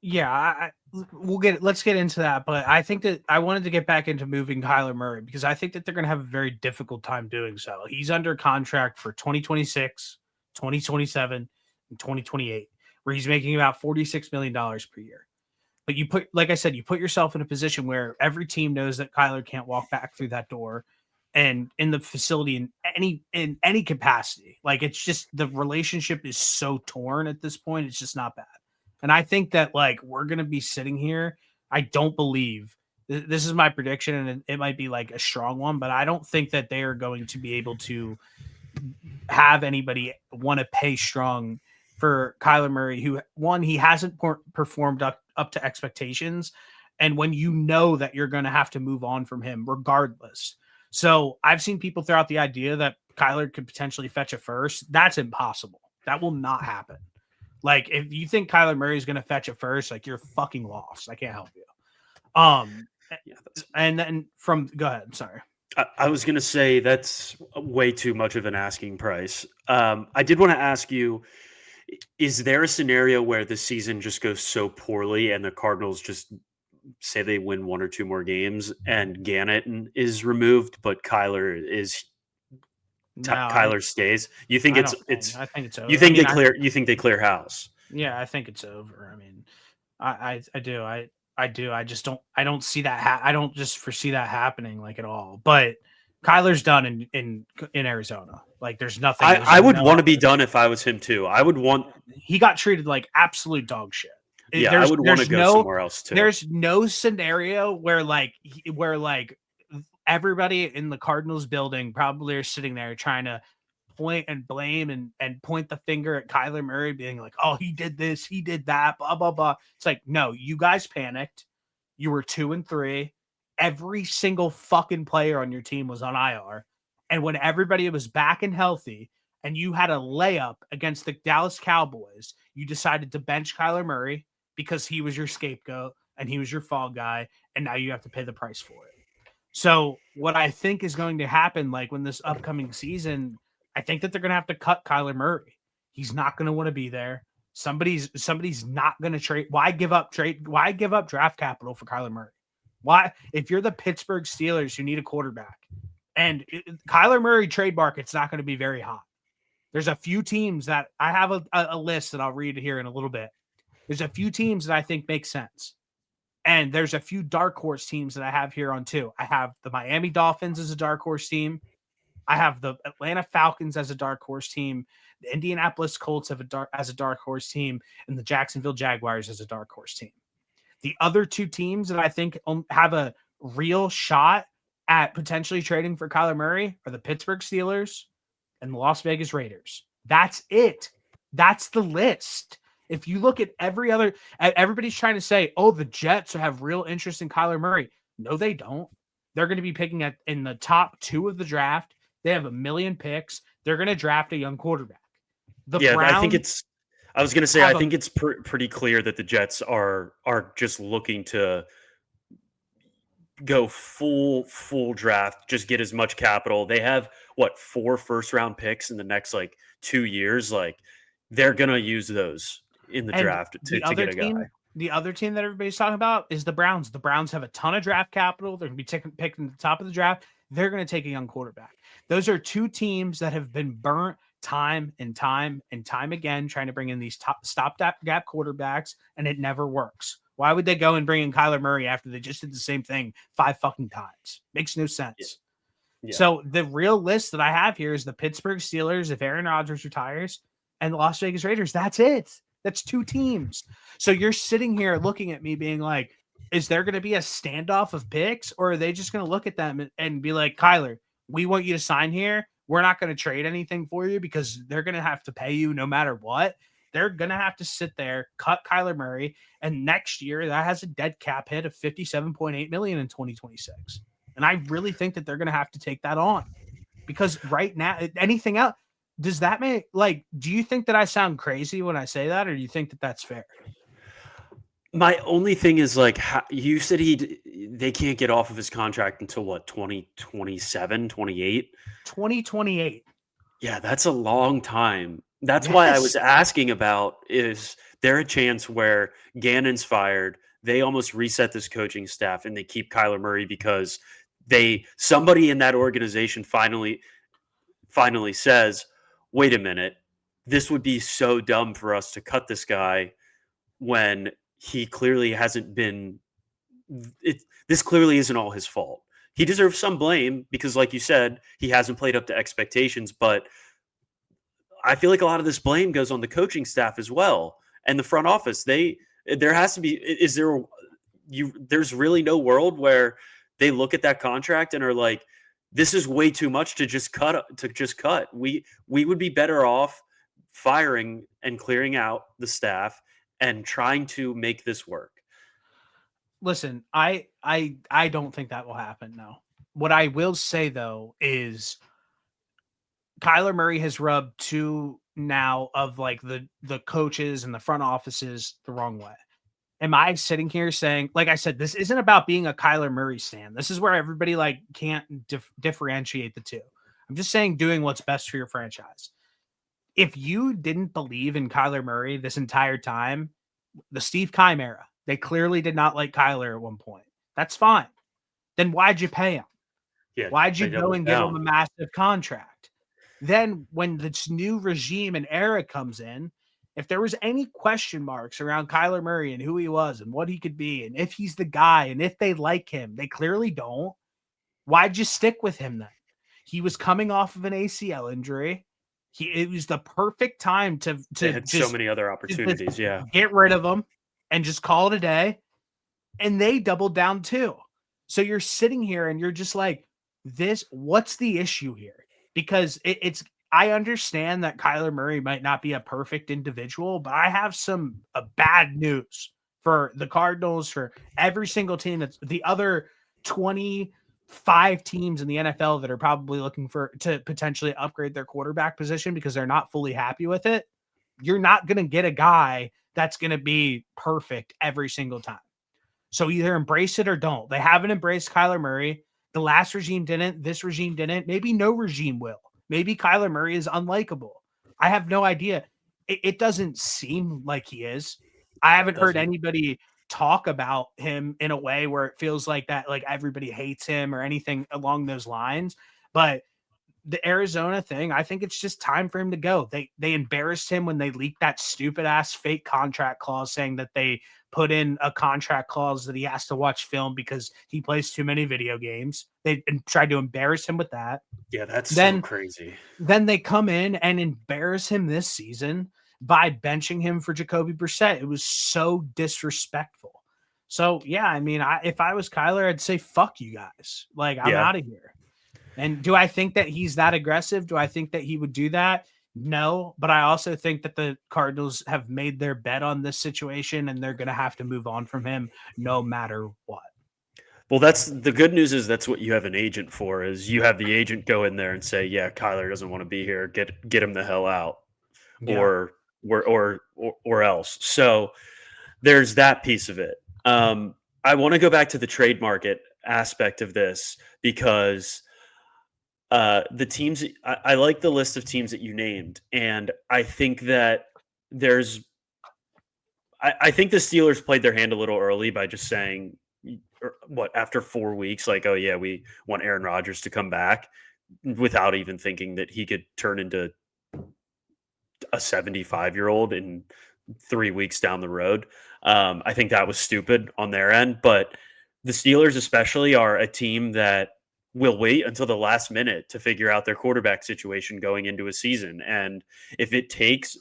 yeah, let's get into that, but I think that I wanted to get back into moving Kyler Murray because I think that they're going to have a very difficult time doing so. He's under contract for 2026, 2027, and 2028, where he's making about $46 million per year. But you put, like I said, you put yourself in a position where every team knows that Kyler can't walk back through that door and in the facility in any capacity. Like it's just the relationship is so torn at this point. It's just not bad. And I think that like we're gonna be sitting here. I don't believe this is my prediction, and it might be like a strong one, but I don't think that they are going to be able to have anybody want to pay strong for Kyler Murray, who one, he hasn't performed up to expectations. And when you know that you're going to have to move on from him regardless. So I've seen people throw out the idea that Kyler could potentially fetch a first. That's impossible. That will not happen. Like if you think Kyler Murray is going to fetch a first, like you're fucking lost. I can't help you. Yeah, And then go ahead. Sorry. I was going to say that's way too much of an asking price. I did want to ask you, is there a scenario where the season just goes so poorly and the Cardinals just say they win one or two more games and Gannett is removed, but Kyler stays? You think it's I think it's over. you think you think they clear house? Yeah, I think it's over. I mean, I do. I do. I don't see that. I don't just foresee that happening like at all. But Kyler's done in Arizona. Like there's nothing. I would want to be done if I was him too. I would want. He got treated like absolute dog shit. Yeah, I would want to go somewhere else too. There's no scenario where everybody in the Cardinals building probably are sitting there trying to point and blame and point the finger at Kyler Murray being like, oh, he did this, he did that, blah, blah, blah. It's like, no, you guys panicked. You were 2-3. Every single fucking player on your team was on IR. And when everybody was back and healthy and you had a layup against the Dallas Cowboys, you decided to bench Kyler Murray because he was your scapegoat and he was your fall guy. And now you have to pay the price for it. So what I think is going to happen, like when this upcoming season, I think that they're going to have to cut Kyler Murray. He's not going to want to be there. Somebody's not going to trade. Why give up draft capital for Kyler Murray? Why, if you're the Pittsburgh Steelers who need a quarterback and Kyler Murray trade market's not going to be very hot. There's a few teams that I have a list that I'll read here in a little bit. There's a few teams that I think make sense. And there's a few dark horse teams that I have here on too. I have the Miami Dolphins as a dark horse team. I have the Atlanta Falcons as a dark horse team, the Indianapolis Colts as a dark horse team, and the Jacksonville Jaguars as a dark horse team. The other two teams that I think have a real shot at potentially trading for Kyler Murray are the Pittsburgh Steelers and the Las Vegas Raiders. That's it. That's the list. If you look at everybody's trying to say, oh, the Jets have real interest in Kyler Murray. No, they don't. They're going to be picking in the top 2 of the draft. They have 1 million picks. They're going to draft a young quarterback. I think it's pretty clear that the Jets are just looking to go full draft, just get as much capital. They have 4 first-round picks in the next 2 years. Like they're going to use those in the draft to get a guy. The other team that everybody's talking about is the Browns. The Browns have a ton of draft capital. They're going to be picking the top of the draft. They're going to take a young quarterback. Those are two teams that have been burnt time and time again trying to bring in these stopgap quarterbacks, and it never works. Why would they go and bring in Kyler Murray after they just did the same thing 5 fucking times? Makes no sense. Yeah. So the real list that I have here is the Pittsburgh Steelers if Aaron Rodgers retires and the Las Vegas Raiders. That's it. That's 2 teams. So you're sitting here looking at me being like, is there going to be a standoff of picks, or are they just going to look at them and be like, Kyler, we want you to sign here. We're not going to trade anything for you because they're going to have to pay you no matter what. They're going to have to sit there, cut Kyler Murray, and next year that has a dead cap hit of $57.8 million in 2026. And I really think that they're going to have to take that on because right now, anything else, does that make do you think that I sound crazy when I say that, or do you think that that's fair? My only thing is you said they can't get off of his contract until what, 2027, 28? 2028. Yeah, that's a long time. That's why I was Yes. asking about, is there a chance where Gannon's fired, they almost reset this coaching staff and they keep Kyler Murray because somebody in that organization finally says, "Wait a minute. This would be so dumb for us to cut this guy when he clearly hasn't been this clearly isn't all his fault. He deserves some blame because, like you said, he hasn't played up to expectations, but I feel like a lot of this blame goes on the coaching staff as well and the front office. There has to be there's really no world where they look at that contract and are like, this is way too much to just cut. We would be better off firing and clearing out the staff and trying to make this work. Listen, I don't think that will happen. No. What I will say though is Kyler Murray has rubbed two now of the coaches and the front offices the wrong way. Am I sitting here saying, like I said, this isn't about being a Kyler Murray stan. This is where everybody can't differentiate the two. I'm just saying doing what's best for your franchise. If you didn't believe in Kyler Murray this entire time, the Steve Keim era, they clearly did not like Kyler at one point. That's fine. Then why'd you pay him? Yeah, Why'd you they go doubled and give him down. a massive contract? Then when this new regime and era comes in, if there was any question marks around Kyler Murray and who he was and what he could be and if he's the guy and if they like him, they clearly don't. Why'd you stick with him then? He was coming off of an ACL injury. It was the perfect time They had so many other to just opportunities. Yeah. get rid of him and just call it a day. And they doubled down too. So you're sitting here and you're just like, what's the issue here? Because I understand that Kyler Murray might not be a perfect individual, but I have some bad news for the Cardinals, for every single team that's the other 25 teams in the NFL that are probably looking to potentially upgrade their quarterback position because they're not fully happy with it. You're not going to get a guy that's going to be perfect every single time. So either embrace it or don't. They haven't embraced Kyler Murray. The last regime didn't. This regime didn't. Maybe no regime will. Maybe Kyler Murray is unlikable. I have no idea. It doesn't seem like he is. I haven't heard Doesn't. anybody talk about him in a way where it feels like that, like everybody hates him or anything along those lines. But the Arizona thing, I think it's just time for him to go. They embarrassed him when they leaked that stupid ass fake contract clause saying that they put in a contract clause that he has to watch film because he plays too many video games. They tried to embarrass him with that. Yeah, that's so Then crazy. then they come in and embarrass him this season by benching him for Jacoby Brissett. It was so disrespectful. So yeah, I mean, if I was Kyler, I'd say fuck you guys. Like I'm Yeah. out of here. And do I think that he's that aggressive? Do I think that he would do that? No, but I also think that the Cardinals have made their bet on this situation and they're going to have to move on from him no matter what. Well, that's the good news, is that's what you have an agent for, is you have the agent go in there and say, yeah, Kyler doesn't want to be here. Get him the hell out, Yeah. or else. So there's that piece of it. I want to go back to the trade market aspect of this because the teams, I like the list of teams that you named, and I think that there's I think the Steelers played their hand a little early by just saying, after 4 weeks, like, oh yeah, we want Aaron Rodgers to come back, without even thinking that he could turn into a 75-year-old in 3 weeks down the road. I think that was stupid on their end, but the Steelers especially are a team that will wait until the last minute to figure out their quarterback situation going into a season. And if it takes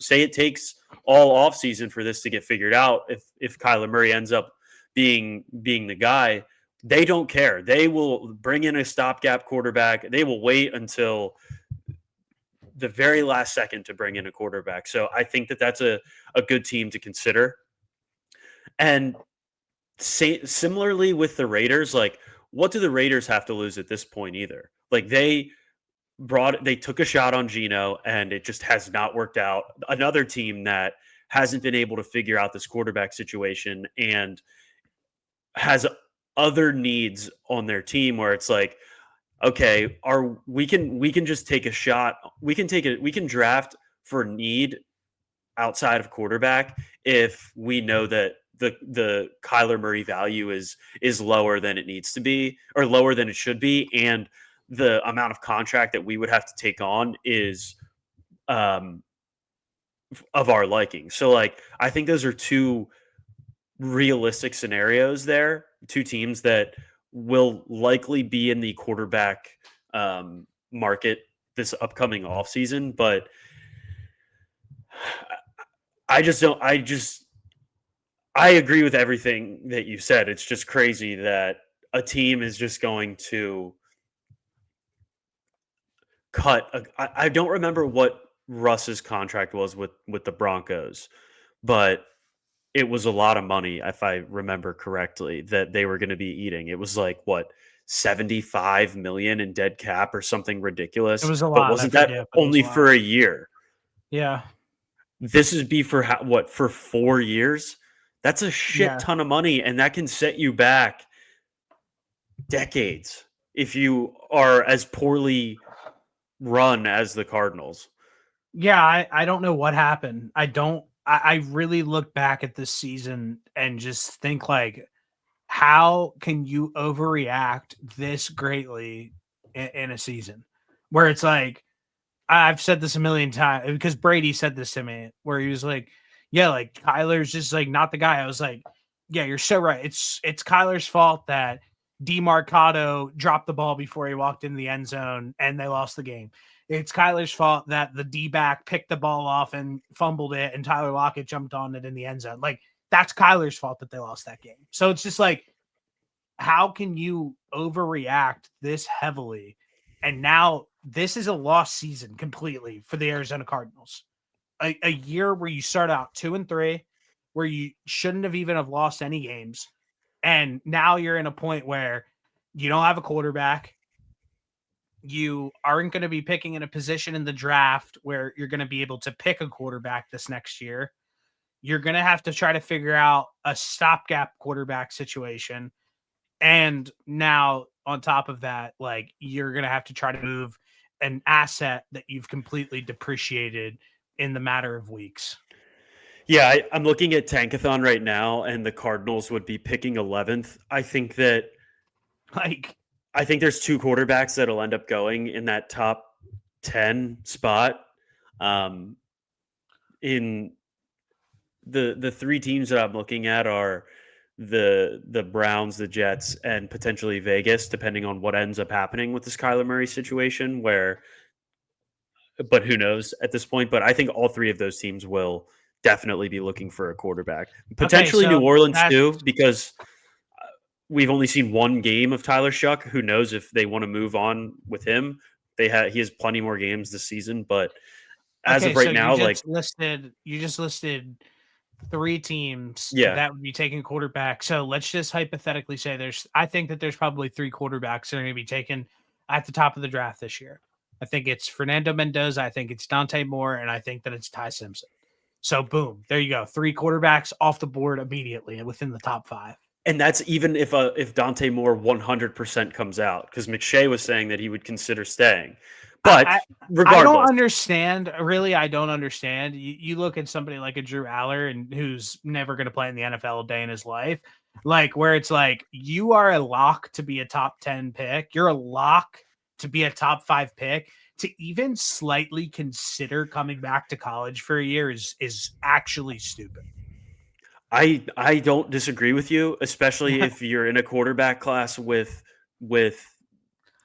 all offseason for this to get figured out, if Kyler Murray ends up being the guy, they don't care. They will bring in a stopgap quarterback. They will wait until the very last second to bring in a quarterback. So I think that that's a good team to consider. And similarly with the Raiders, like, what do the Raiders have to lose at this point either? Like they took a shot on Geno and it just has not worked out. Another team that hasn't been able to figure out this quarterback situation and has other needs on their team where it's like, okay, we can just take a shot. We can draft for need outside of quarterback if we know that the Kyler Murray value is lower than it needs to be or lower than it should be, and the amount of contract that we would have to take on is of our liking. So like I think those are two realistic scenarios there, two teams that will likely be in the quarterback market this upcoming offseason, but I just don't I agree with everything that you said. It's just crazy that a team is just going to I don't remember what Russ's contract was with the Broncos, but it was a lot of money if I remember correctly that they were going to be eating. It was like what 75 million in dead cap or something It ridiculous. was a But lot. I wasn't that forget, but it was a only lot. for a year? Yeah. This is be for what for 4 years? That's a shit Yeah. ton of money and that can set you back decades if you are as poorly run as the Cardinals. Yeah, I don't know what happened. I really look back at this season and just think like, how can you overreact this greatly in a season where it's like, I've said this a million times because Brady said this to me where he was like, yeah, like Kyler's just like not the guy. I was like, yeah, you're so right. It's Kyler's fault that DeMarcado dropped the ball before he walked in the end zone and they lost the game. It's Kyler's fault that the D-back picked the ball off and fumbled it and Tyler Lockett jumped on it in the end zone. Like that's Kyler's fault that they lost that game. So it's just like, how can you overreact this heavily? And now this is a lost season completely for the Arizona Cardinals. A year where you start out 2-3, where you shouldn't have even have lost any games. And now you're in a point where you don't have a quarterback. You aren't going to be picking in a position in the draft where you're going to be able to pick a quarterback this next year. You're going to have to try to figure out a stopgap quarterback situation. And now on top of that, like you're going to have to try to move an asset that you've completely depreciated in the matter of weeks. Yeah, I'm looking at Tankathon right now, and the Cardinals would be picking 11th. Like, I think there's two quarterbacks that'll end up going in that top 10 spot. In the three teams that I'm looking at are the Browns, the Jets, and potentially Vegas, depending on what ends up happening with this Kyler Murray situation. But who knows at this point? But I think all three of those teams will definitely be looking for a quarterback. okay, Potentially so New Orleans that's too, because we've only seen one game of Tyler Shuck. Who knows if they want to move on with him? He has plenty more games this season, but as okay. of So right now, like you just listed three teams yeah, that would be taking quarterback. So let's just hypothetically say I think that there's probably three quarterbacks that are going to be taken at the top of the draft this year. I think it's Fernando Mendoza. I think it's Dante Moore, and I think that it's Ty Simpson. So boom, there you go. Three quarterbacks off the board immediately within the top five. and that's even if Dante Moore 100% comes out, because McShay was saying that he would consider staying. But I don't regardless, understand. Really, I don't understand. You look at somebody like a Drew Aller, and who's never going to play in the NFL a day in his life, like where it's like you are a lock to be a top 10 pick. You're a lock to be a top 5 pick. To even slightly consider coming back to college for a year is actually stupid. I don't disagree with you, especially if you're in a quarterback class with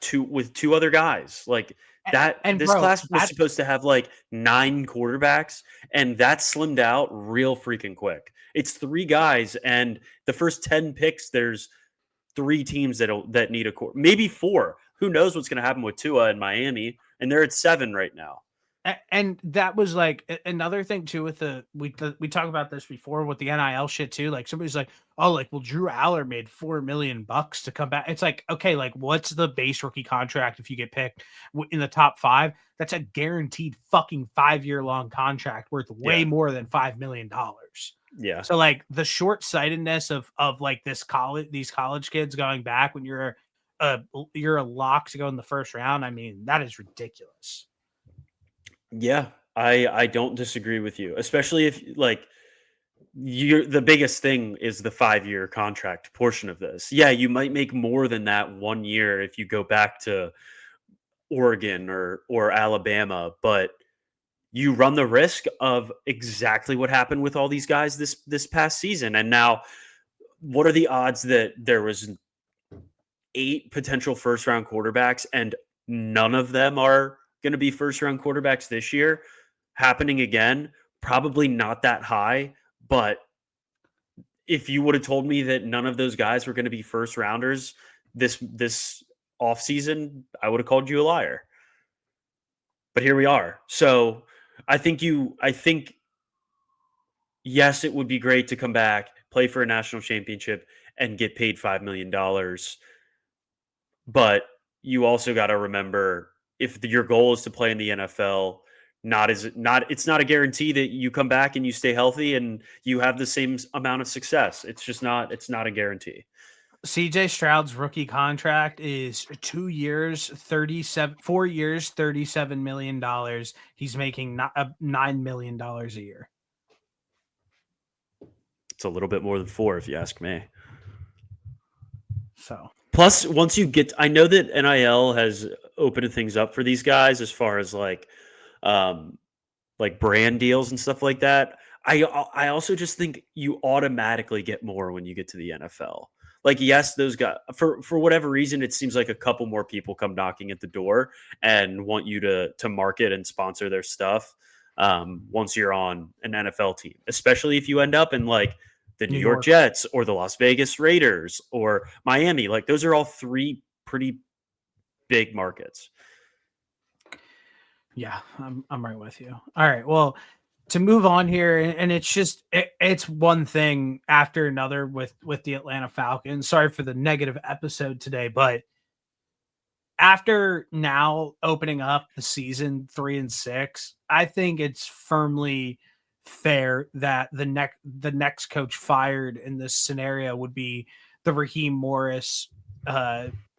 two other guys. Like that And this bro, class was supposed to have like 9 quarterbacks and that slimmed out real freaking quick. It's 3 guys and the first 10 picks there's 3 teams that need maybe 4. Who knows what's going to happen with Tua in Miami and they're at 7 right now. And that was like another thing too with we talked about this before with the NIL shit too. Like somebody's like, oh, like, well, Drew Aller made $4 million to come back. It's like, okay, like what's the base rookie contract if you get picked in the top 5? That's a guaranteed fucking 5-year long contract worth way Yeah. more than $5 million. Yeah. So like the short sightedness of like these college kids going back when you're a lock to go in the first round. I mean, that is ridiculous. Yeah. I don't disagree with you, especially if like you're the biggest thing is the 5-year contract portion of this. Yeah, you might make more than that 1 year if you go back to Oregon or Alabama, but you run the risk of exactly what happened with all these guys this past season. And now, what are the odds that there was 8 potential first round quarterbacks and none of them are going to be first round quarterbacks this year? Happening again? Probably not that high, but if you would have told me that none of those guys were going to be first rounders this offseason, I would have called you a liar. But here we are. So I think yes, it would be great to come back, play for a national championship, and get paid $5 million. But you also got to remember if your goal is to play in the NFL, it's not a guarantee that you come back and you stay healthy and you have the same amount of success. It's not a guarantee. CJ Stroud's rookie contract is 2 years, 37, 4 years, $37 million. He's making $9 million a year. It's a little bit more than 4 if you ask me. So Plus, once you get, I know that NIL has opened things up for these guys as far as um, like brand deals and stuff like that. I also just think you automatically get more when you get to the NFL. Like, yes, those guys for whatever reason, it seems like a couple more people come knocking at the door and want you to market and sponsor their stuff. Once you're on an NFL team, especially if you end up in like the New New York York. Jets or the Las Vegas Raiders or Miami, like those are all 3 pretty big markets. Yeah, I'm right with you. All right. Well, to move on here, and it's just it's one thing after another with the Atlanta Falcons. Sorry for the negative episode today, but after now opening up the season 3-6, I think it's firmly fair that the next coach fired in this scenario would be the Raheem Morris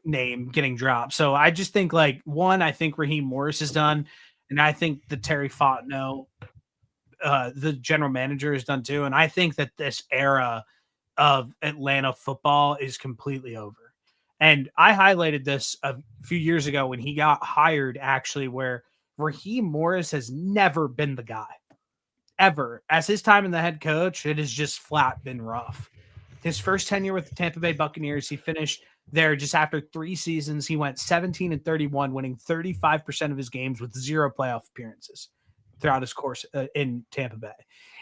name getting dropped. So I just think like one, I think Raheem Morris is done, and I think the Terry Fontenot, the general manager, is done too. And I think that this era of Atlanta football is completely over. And I highlighted this a few years ago when he got hired, actually, where Raheem Morris has never been the guy ever. As his time in the head coach, it has just flat been rough. His first tenure with the Tampa Bay Buccaneers, he finished there just after 3 seasons. He went 17-31, winning 35% of his games with 0 playoff appearances throughout his course in Tampa Bay.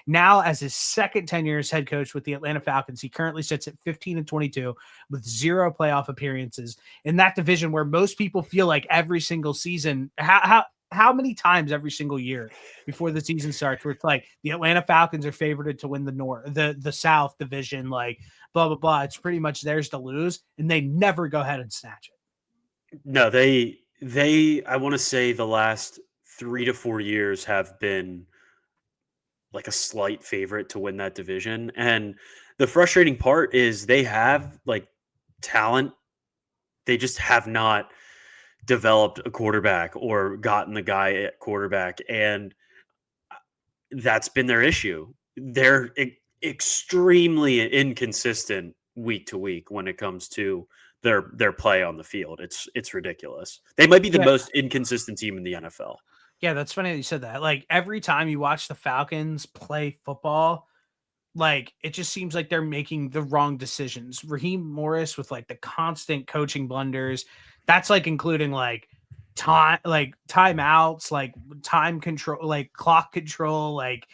Now, as his second tenure as head coach with the Atlanta Falcons, he currently sits at 15-22 with 0 playoff appearances in that division where most people feel like every single season, how many times every single year before the season starts where it's like the Atlanta Falcons are favored to win the South division, like blah blah blah. It's pretty much theirs to lose, and they never go ahead and snatch it. No, they I want to say the last 3 to 4 years have been like a slight favorite to win that division. And the frustrating part is they have like talent. They just have not developed a quarterback or gotten the guy at quarterback. And that's been their issue. They're extremely inconsistent week to week when it comes to their play on the field. It's ridiculous. They might be the Yeah, most inconsistent team in the NFL. yeah, that's funny that you said that. Like every time you watch the Falcons play football, like it just seems like they're making the wrong decisions. Raheem Morris with like the constant coaching blunders. That's like including like timeouts, like time control, like clock control, like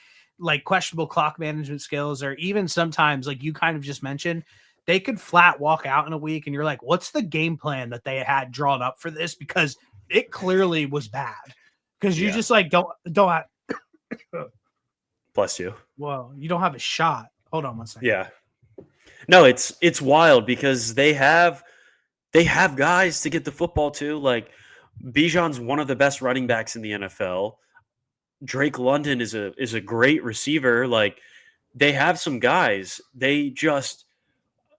questionable clock management skills, or even sometimes like you kind of just mentioned, they could flat walk out in a week and you're like, what's the game plan that they had drawn up for this? Because it clearly was bad. because you Yeah. just like don't have, Bless you. well, you don't have a shot. Hold on one second. Yeah. No, it's wild because they have guys to get the football to. Like Bijan's one of the best running backs in the NFL. Drake London is a great receiver. Like they have some guys. They just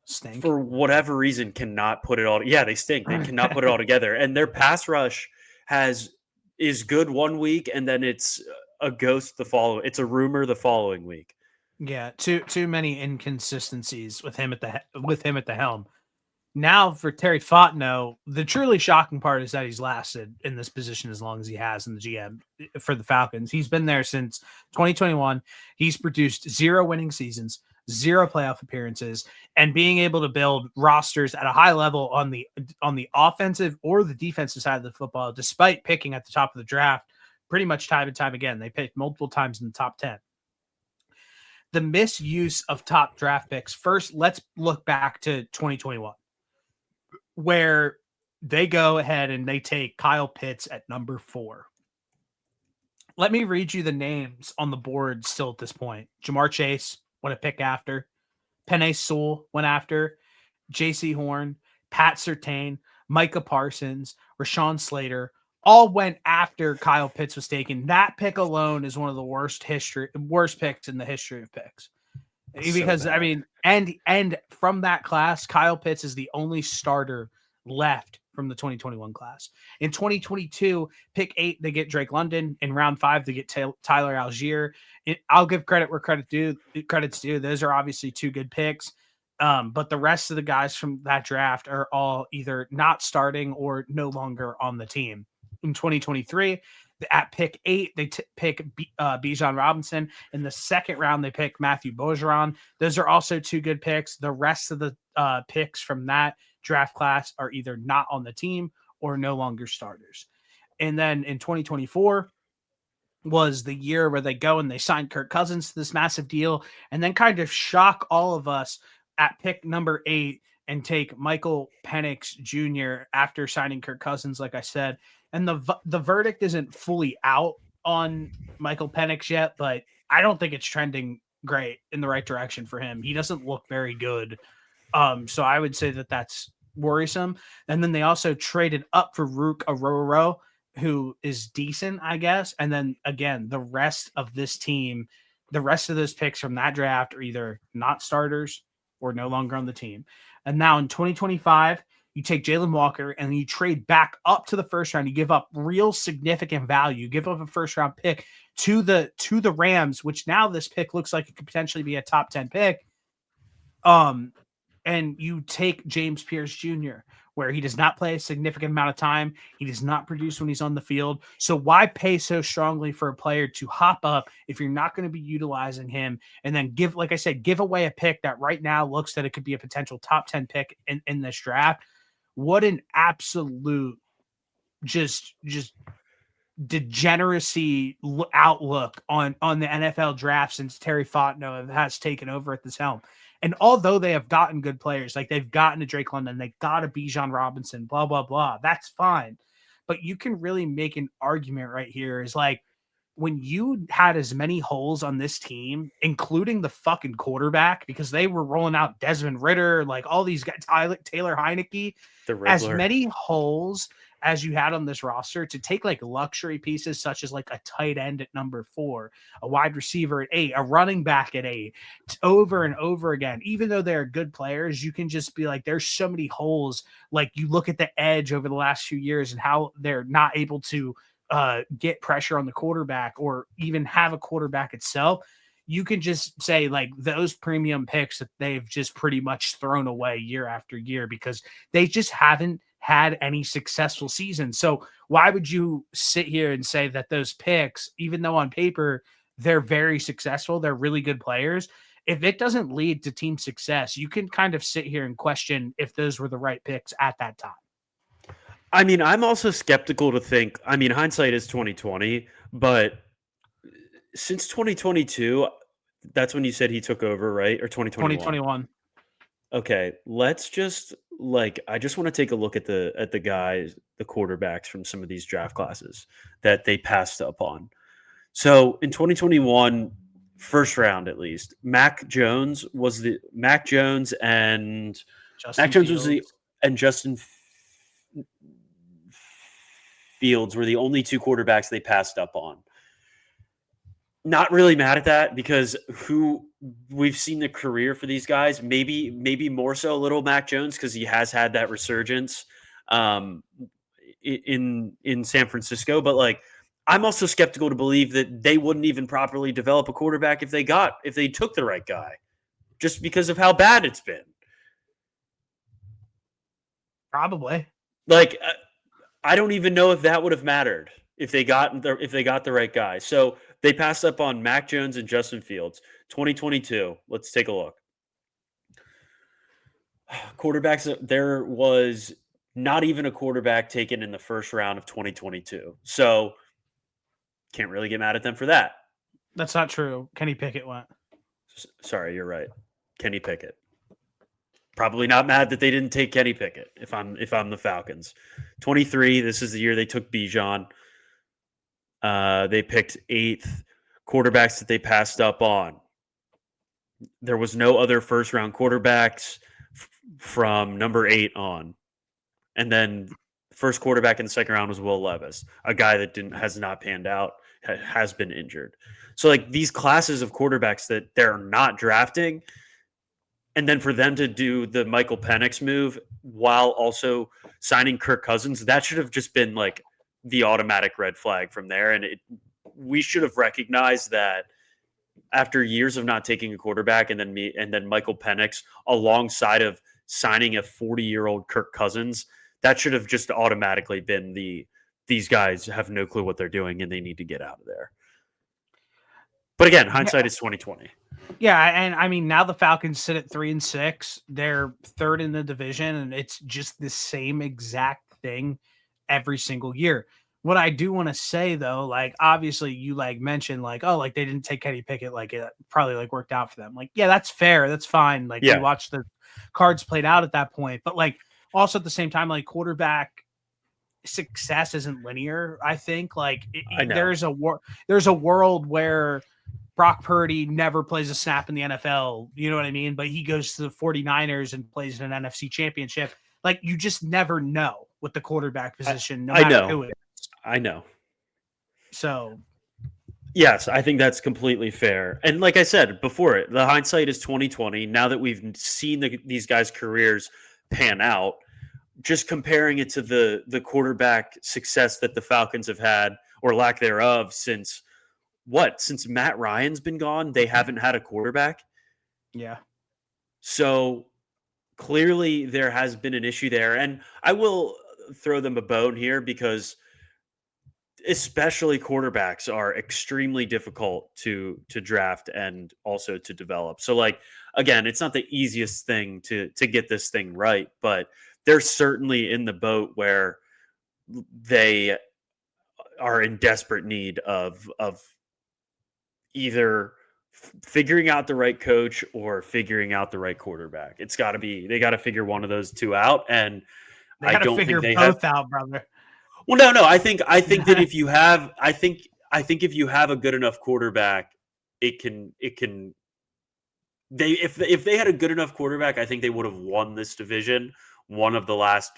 Stink. for whatever reason cannot put it all. Yeah, they stink. They cannot put it all together. And their pass rush has is good one week and then it's a ghost the following. It's a rumor the following week. Yeah, too many inconsistencies with him at the helm. Now for Terry Fontenot, the truly shocking part is that he's lasted in this position as long as he has in the GM for the Falcons. He's been there since 2021. He's produced 0 winning seasons, 0 playoff appearances, and being able to build rosters at a high level on the offensive or the defensive side of the football, despite picking at the top of the draft pretty much time and time again. They picked multiple times in the top 10. The misuse of top draft picks. First, let's look back to 2021. Where they go ahead and they take Kyle Pitts at number 4. Let me read you the names on the board still at this point. Jamar Chase went a pick after. Penei Sewell went after. J.C. Horn, Pat Surtain, Micah Parsons, Rashawn Slater, all went after Kyle Pitts was taken. That pick alone is one of the worst picks in the history of picks. Because So I mean, and from that class, Kyle Pitts is the only starter left from the 2021 class. In 2022, pick 8, they get Drake London. In round 5, they get Tyler Algier. I'll give credit where credit's due. Those are obviously 2 good picks. But the rest of the guys from that draft are all either not starting or no longer on the team. In 2023, at pick 8, they pick Bijan Robinson. In the second round, they pick Matthew Bergeron. Those are also 2 good picks. The rest of the picks from that draft class are either not on the team or no longer starters. And then in 2024 was the year where they go and they sign Kirk Cousins to this massive deal and then kind of shock all of us at pick number 8 and take Michael Penix Jr. after signing Kirk Cousins, like I said. And the verdict isn't fully out on Michael Penix yet, but I don't think it's trending great in the right direction for him. He doesn't look very good. So I would say that that's worrisome. And then they also traded up for Rook Aroro, who is decent, I guess. And then again, the rest of this team, the rest of those picks from that draft are either not starters or no longer on the team. And now in 2025, you take Jalen Walker and you trade back up to the first round. You give up real significant value. You give up a first round pick to the Rams, which now this pick looks like it could potentially be a top 10 pick. And you take James Pierce Jr., where he does not play a significant amount of time. He does not produce when he's on the field. So why pay so strongly for a player to hop up if you're not going to be utilizing him and then give away a pick that right now looks that it could be a potential top 10 pick in this draft? What an absolute just degeneracy outlook on the NFL draft since Terry Fontenot has taken over at this helm. And although they have gotten good players, like they've gotten a Drake London, they got a Bijan Robinson, blah, blah, blah, that's fine. But you can really make an argument right here is like when you had as many holes on this team, including the fucking quarterback, because they were rolling out Desmond Ridder, like all these guys, Taylor Heineke, as many holes as you had on this roster to take like luxury pieces such as like a tight end at number 4, a wide receiver at 8, a running back at 8, over and over again. Even though they're good players, you can just be like, there's so many holes. Like you look at the edge over the last few years and how they're not able to get pressure on the quarterback or even have a quarterback itself. You can just say like those premium picks that they've just pretty much thrown away year after year because they just haven't had any successful season. So why would you sit here and say that those picks, even though on paper they're very successful, they're really good players, if it doesn't lead to team success, you can kind of sit here and question if those were the right picks at that time. I mean, I'm also skeptical to think, I mean, hindsight is 2020, but since 2022, that's when you said he took over, right? Or 2021? 2021. Okay, let's just I just want to take a look at the guys, the quarterbacks from some of these draft classes that they passed up on. So in 2021, first round at least, Mac Jones and Mac Justin Jones was the Fields. and Justin Fields were the only two quarterbacks they passed up on. Not really mad at that because who we've seen the career for these guys, maybe more so a little Mac Jones because he has had that resurgence um, in San Francisco. But I'm also skeptical to believe that they wouldn't even properly develop a quarterback if they took the right guy, just because of how bad it's been. Probably. Like I don't even know if that would have mattered if they got the right guy. So they passed up on Mac Jones and Justin Fields. 2022. Let's take a look. Quarterbacks. There was not even a quarterback taken in the first round of 2022. So can't really get mad at them for that. That's not true. Kenny Pickett went. Sorry, you're right. Kenny Pickett. Probably not mad that they didn't take Kenny Pickett if I'm the Falcons. 23, this is the year they took Bijan. They picked 8th. Quarterbacks that they passed up on. There was no other first round quarterbacks from number 8 on. And then first quarterback in the second round was Will Levis, a guy that has not panned out, has been injured. So these classes of quarterbacks that they're not drafting, and then for them to do the Michael Penix move while also signing Kirk Cousins, that should have just been the automatic red flag from there. And we should have recognized that after years of not taking a quarterback, and then Michael Penix alongside of signing a 40-year-old Kirk Cousins, that should have just automatically been these guys have no clue what they're doing and they need to get out of there. But again, hindsight is 2020. Yeah, and I mean now the Falcons sit at 3-6. They're third in the division, and it's just the same exact thing every single year. What I do want to say though, obviously you mentioned they didn't take Kenny Pickett, it probably worked out for them. Yeah, that's fair, that's fine. We watched the cards played out at that point, but also at the same time, quarterback success isn't linear. I think there's a world where Brock Purdy never plays a snap in the NFL, you know what I mean? But he goes to the 49ers and plays in an NFC championship. You just never know with the quarterback position, no matter who it is. I know. So yes, I think that's completely fair. And like I said before, the hindsight is 2020. Now that we've seen these guys' careers pan out, just comparing it to the quarterback success that the Falcons have had or lack thereof since Matt Ryan's been gone, they haven't had a quarterback. Yeah. So clearly there has been an issue there. And I will throw them a bone here because especially quarterbacks are extremely difficult to draft and also to develop. So again, it's not the easiest thing to get this thing right, but they're certainly in the boat where they are in desperate need of either figuring out the right coach or figuring out the right quarterback. They got to figure one of those two out. And I don't think they both out, brother. Well, no. I think that if you have, I think if you have a good enough quarterback, if they had a good enough quarterback, I think they would have won this division. One of the last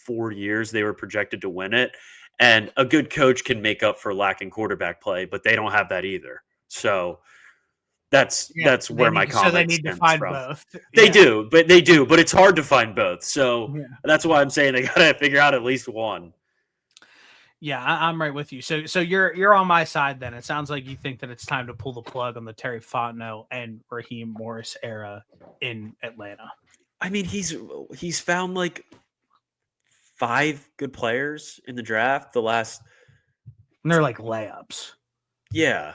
4 years they were projected to win it. And a good coach can make up for lacking quarterback play, but they don't have that either. So that's where my comment stems from. Both. They do, but it's hard to find both. So that's why I'm saying they got to figure out at least one. Yeah, I'm right with you. So you're on my side then. It sounds like you think that it's time to pull the plug on the Terry Fontenot and Raheem Morris era in Atlanta. I mean, he's found 5 good players in the draft. And they're layups. Yeah,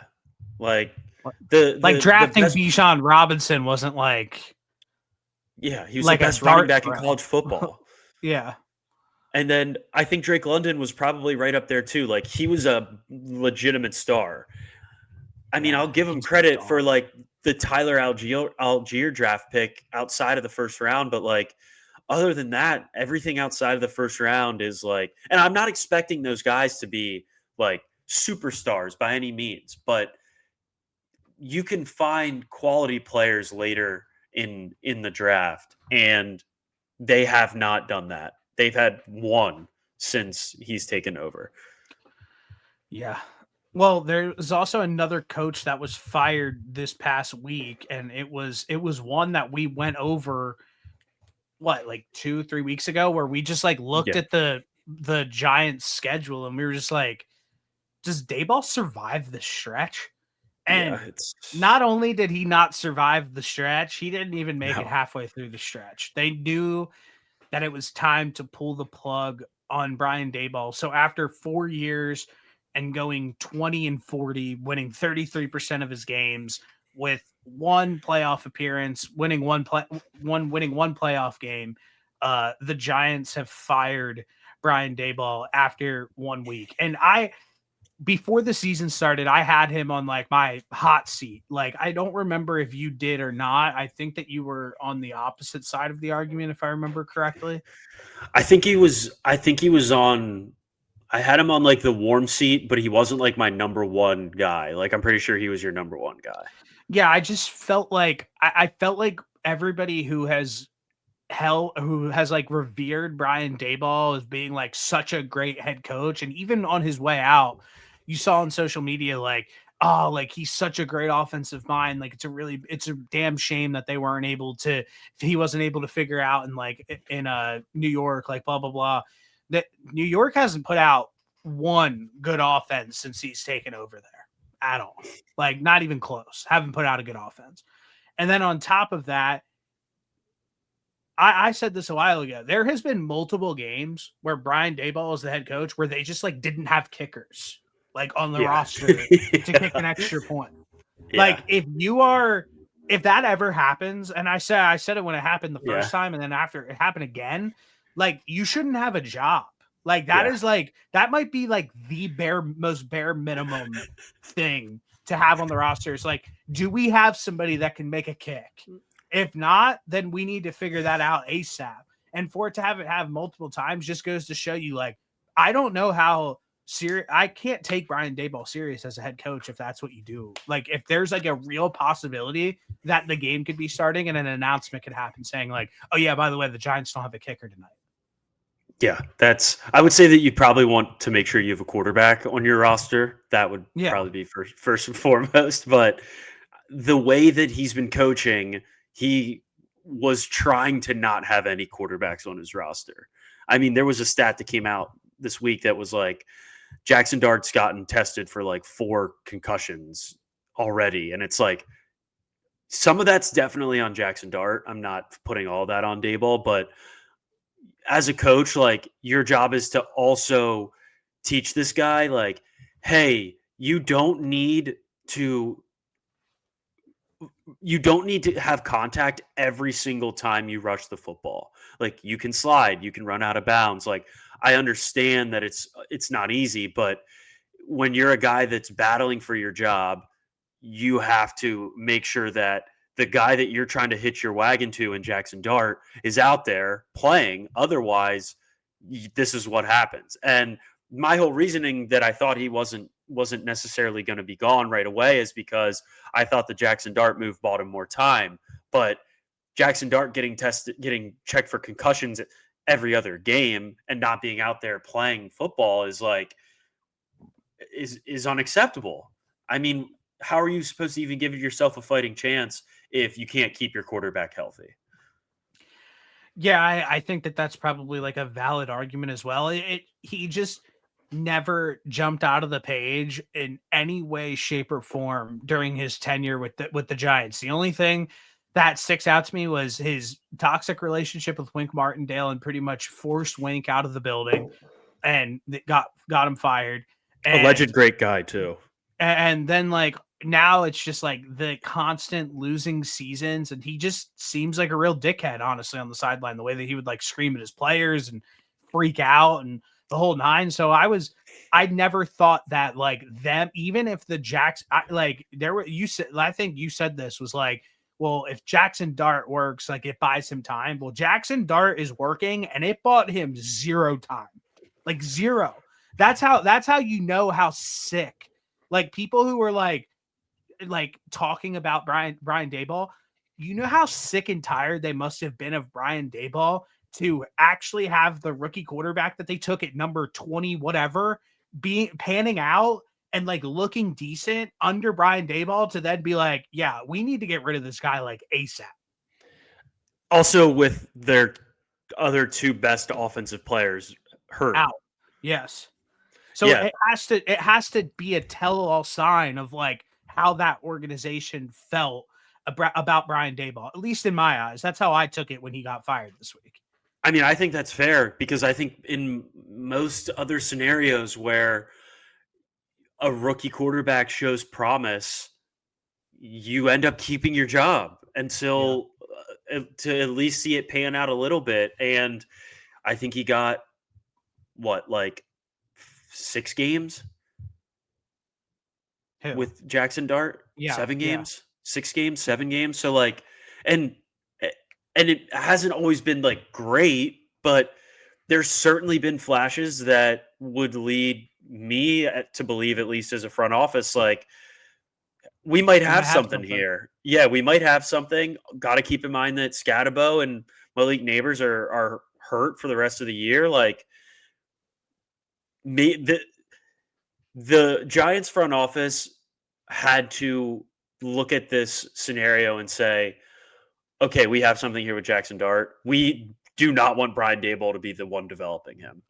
drafting Bijan Robinson wasn't yeah, he was the best running back in college football. Yeah. And then I think Drake London was probably right up there too. He was a legitimate star. I mean, I'll give him credit for the Tyler Algier draft pick outside of the first round, but like other than that, everything outside of the first round is like, and I'm not expecting those guys to be like superstars by any means, but you can find quality players later in the draft, and they have not done that. They've had one since he's taken over. Yeah. Well, there was also another coach that was fired this past week, and it was one that we went over like 2-3 weeks ago, where we just like looked Yeah, at the Giants schedule and we were just like, does Dayball survive the stretch? yeah, And it's not only did he not survive the stretch, he didn't even make it no. halfway through the stretch. They knew that it was time to pull the plug on Brian Daboll. So after 4 years and going 20-40, winning 33% of his games with one playoff appearance, winning one playoff game, the Giants have fired Brian Daboll after 1 week. And before the season started, I had him on like my hot seat. Like, I don't remember if you did or not. I think that you were on the opposite side of the argument, if I remember correctly. I think he was on. I had him on like the warm seat, but he wasn't like my number one guy. Like I'm pretty sure he was your number one guy. Yeah, I just felt like I felt like everybody who has like revered Brian Daboll as being like such a great head coach, and even on his way out, you saw on social media like, oh, like he's such a great offensive mind. Like it's a damn shame that he wasn't able to figure out in New York, like blah blah blah. That New York hasn't put out one good offense since he's taken over there at all. Like not even close. Haven't put out a good offense. And then on top of that, I said this a while ago. There has been multiple games where Brian Daboll is the head coach where they just like didn't have kickers like on the Yeah, roster to kick an extra point. yeah, Like if that ever happens, and I said it when it happened the yeah, first time, and then after it happened again, like you shouldn't have a job. Like yeah. that might be like the most bare minimum thing to have on the roster. Is like, do we have somebody that can make a kick? If not, then we need to figure that out ASAP. And for it to have multiple times just goes to show you, like, I don't know how serious. I can't take Brian Daboll serious as a head coach if that's what you do. Like, if there's like a real possibility that the game could be starting and an announcement could happen saying like, oh yeah, by the way, the Giants don't have a kicker tonight. Yeah, I would say that you probably want to make sure you have a quarterback on your roster. That would Yeah. probably be first and foremost. But the way that he's been coaching, he was trying to not have any quarterbacks on his roster. I mean, there was a stat that came out this week that was like Jackson Dart's gotten tested for like 4 concussions already. And it's like some of that's definitely on Jackson Dart. I'm not putting all that on Daboll, but as a coach, like your job is to also teach this guy, like, hey, to you don't need to have contact every single time you rush the football. Like you can slide, you can run out of bounds. Like I understand that it's not easy, but when you're a guy that's battling for your job, you have to make sure that the guy that you're trying to hitch your wagon to in Jackson Dart is out there playing. Otherwise, this is what happens. And my whole reasoning that I thought he wasn't necessarily going to be gone right away is because I thought the Jackson Dart move bought him more time. But Jackson Dart getting checked for concussions every other game and not being out there playing football is unacceptable. I mean, how are you supposed to even give yourself a fighting chance if you can't keep your quarterback healthy? Yeah, I think that that's probably like a valid argument as well. He just never jumped out of the page in any way, shape, or form during his tenure with the Giants. The only thing that sticks out to me was his toxic relationship with Wink Martindale and pretty much forced Wink out of the building and got him fired. Alleged And great guy too. and then like now it's just like the constant losing seasons, and he just seems like a real dickhead, honestly, on the sideline. The way that he would like scream at his players and freak out and the whole nine. So I never thought that like them, even if the Jacks, I think you said this was like, well, if Jackson Dart works, like it buys him time. Well, Jackson Dart is working and it bought him 0 time, like 0. That's how you know how sick, like people who were like talking about Brian Daboll, you know how sick and tired they must have been of Brian Daboll to actually have the rookie quarterback that they took at number 20 whatever being panning out and like looking decent under Brian Daboll to then be like, yeah, we need to get rid of this guy like ASAP. Also, with their other two best offensive players hurt. Out. Yes. So Yeah. it has to be a tell-all sign of like how that organization felt about Brian Daboll, at least in my eyes. That's how I took it when he got fired this week. I mean, I think that's fair because I think in most other scenarios where a rookie quarterback shows promise, you end up keeping your job until to at least see it pan out a little bit. And I think he got what, like 6 games Who? with Jackson Dart? Yeah, 7 yeah. games, 6 games, 7 games. So like, and it hasn't always been like great, but there's certainly been flashes that would lead me to believe, at least as a front office, like we might have something here. Yeah, we might have something. Got to keep in mind that Scatabo and Malik Neighbors are hurt for the rest of the year. Like the Giants front office had to look at this scenario and say, okay, we have something here with Jackson Dart. We do not want Brian Daboll to be the one developing him.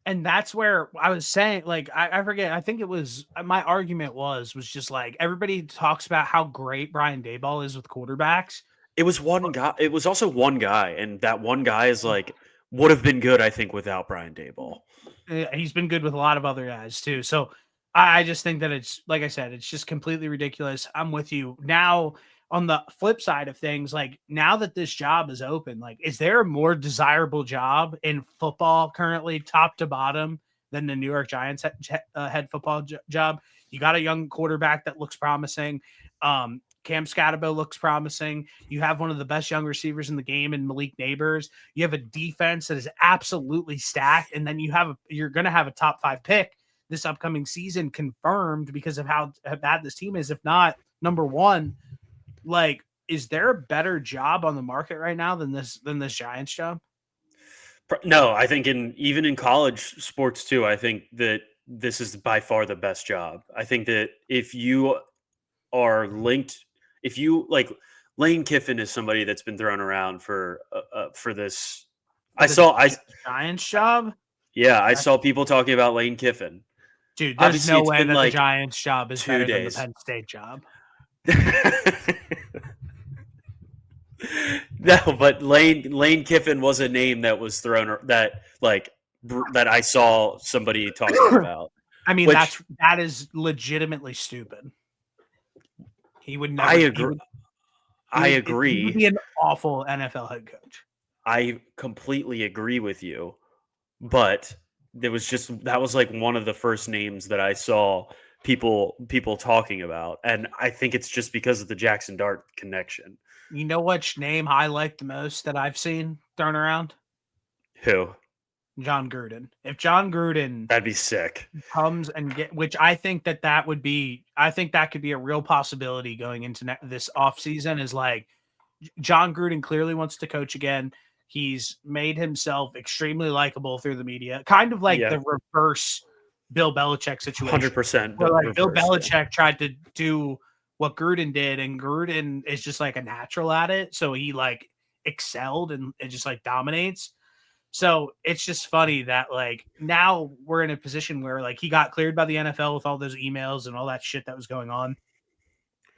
And that's where I was saying, like, I forget, I think it was my argument was just like everybody talks about how great Brian Daboll is with quarterbacks. It was one guy. It was also one guy, and that one guy is like would have been good, I think, without Brian Daboll. He's been good with a lot of other guys too. So I just think that it's, like I said, it's just completely ridiculous. I'm with you. Now, on the flip side of things, like now that this job is open, like is there a more desirable job in football currently, top to bottom, than the New York Giants head football job? You got a young quarterback that looks promising. Cam Scatabo looks promising. You have one of the best young receivers in the game in Malik Neighbors. You have a defense that is absolutely stacked, and then you're going to have a top 5 pick this upcoming season confirmed because of how bad this team is. If not number 1, like, is there a better job on the market right now than this Giants job? No, I think even in college sports too, I think that this is by far the best job. I think that if you are linked, if you like Lane Kiffin is somebody that's been thrown around for this. I saw Giants job. Yeah, I saw people talking about Lane Kiffin. Dude, there's Obviously, no it's way been that like the Giants job is 2 better than the days. Penn State job. No, but Lane Kiffin was a name that was thrown that I saw somebody talking about. I mean, that is legitimately stupid. He would never. I agree. I agree. He would be an awful NFL head coach. I completely agree with you, but that was like one of the first names that I saw people talking about, and I think it's just because of the Jackson Dart connection. You know which name I like the most that I've seen thrown around? Who? John Gruden. If John Gruden, that'd be sick, comes and which I think that would be, I think that could be a real possibility going into this offseason, is like John Gruden clearly wants to coach again. He's made himself extremely likable through the media, kind of like the reverse Bill Belichick situation. 100%. Where like Bill Belichick tried to do what Gruden did, and Gruden is just like a natural at it. So he like excelled and it just like dominates. So it's just funny that like now we're in a position where like he got cleared by the NFL with all those emails and all that shit that was going on.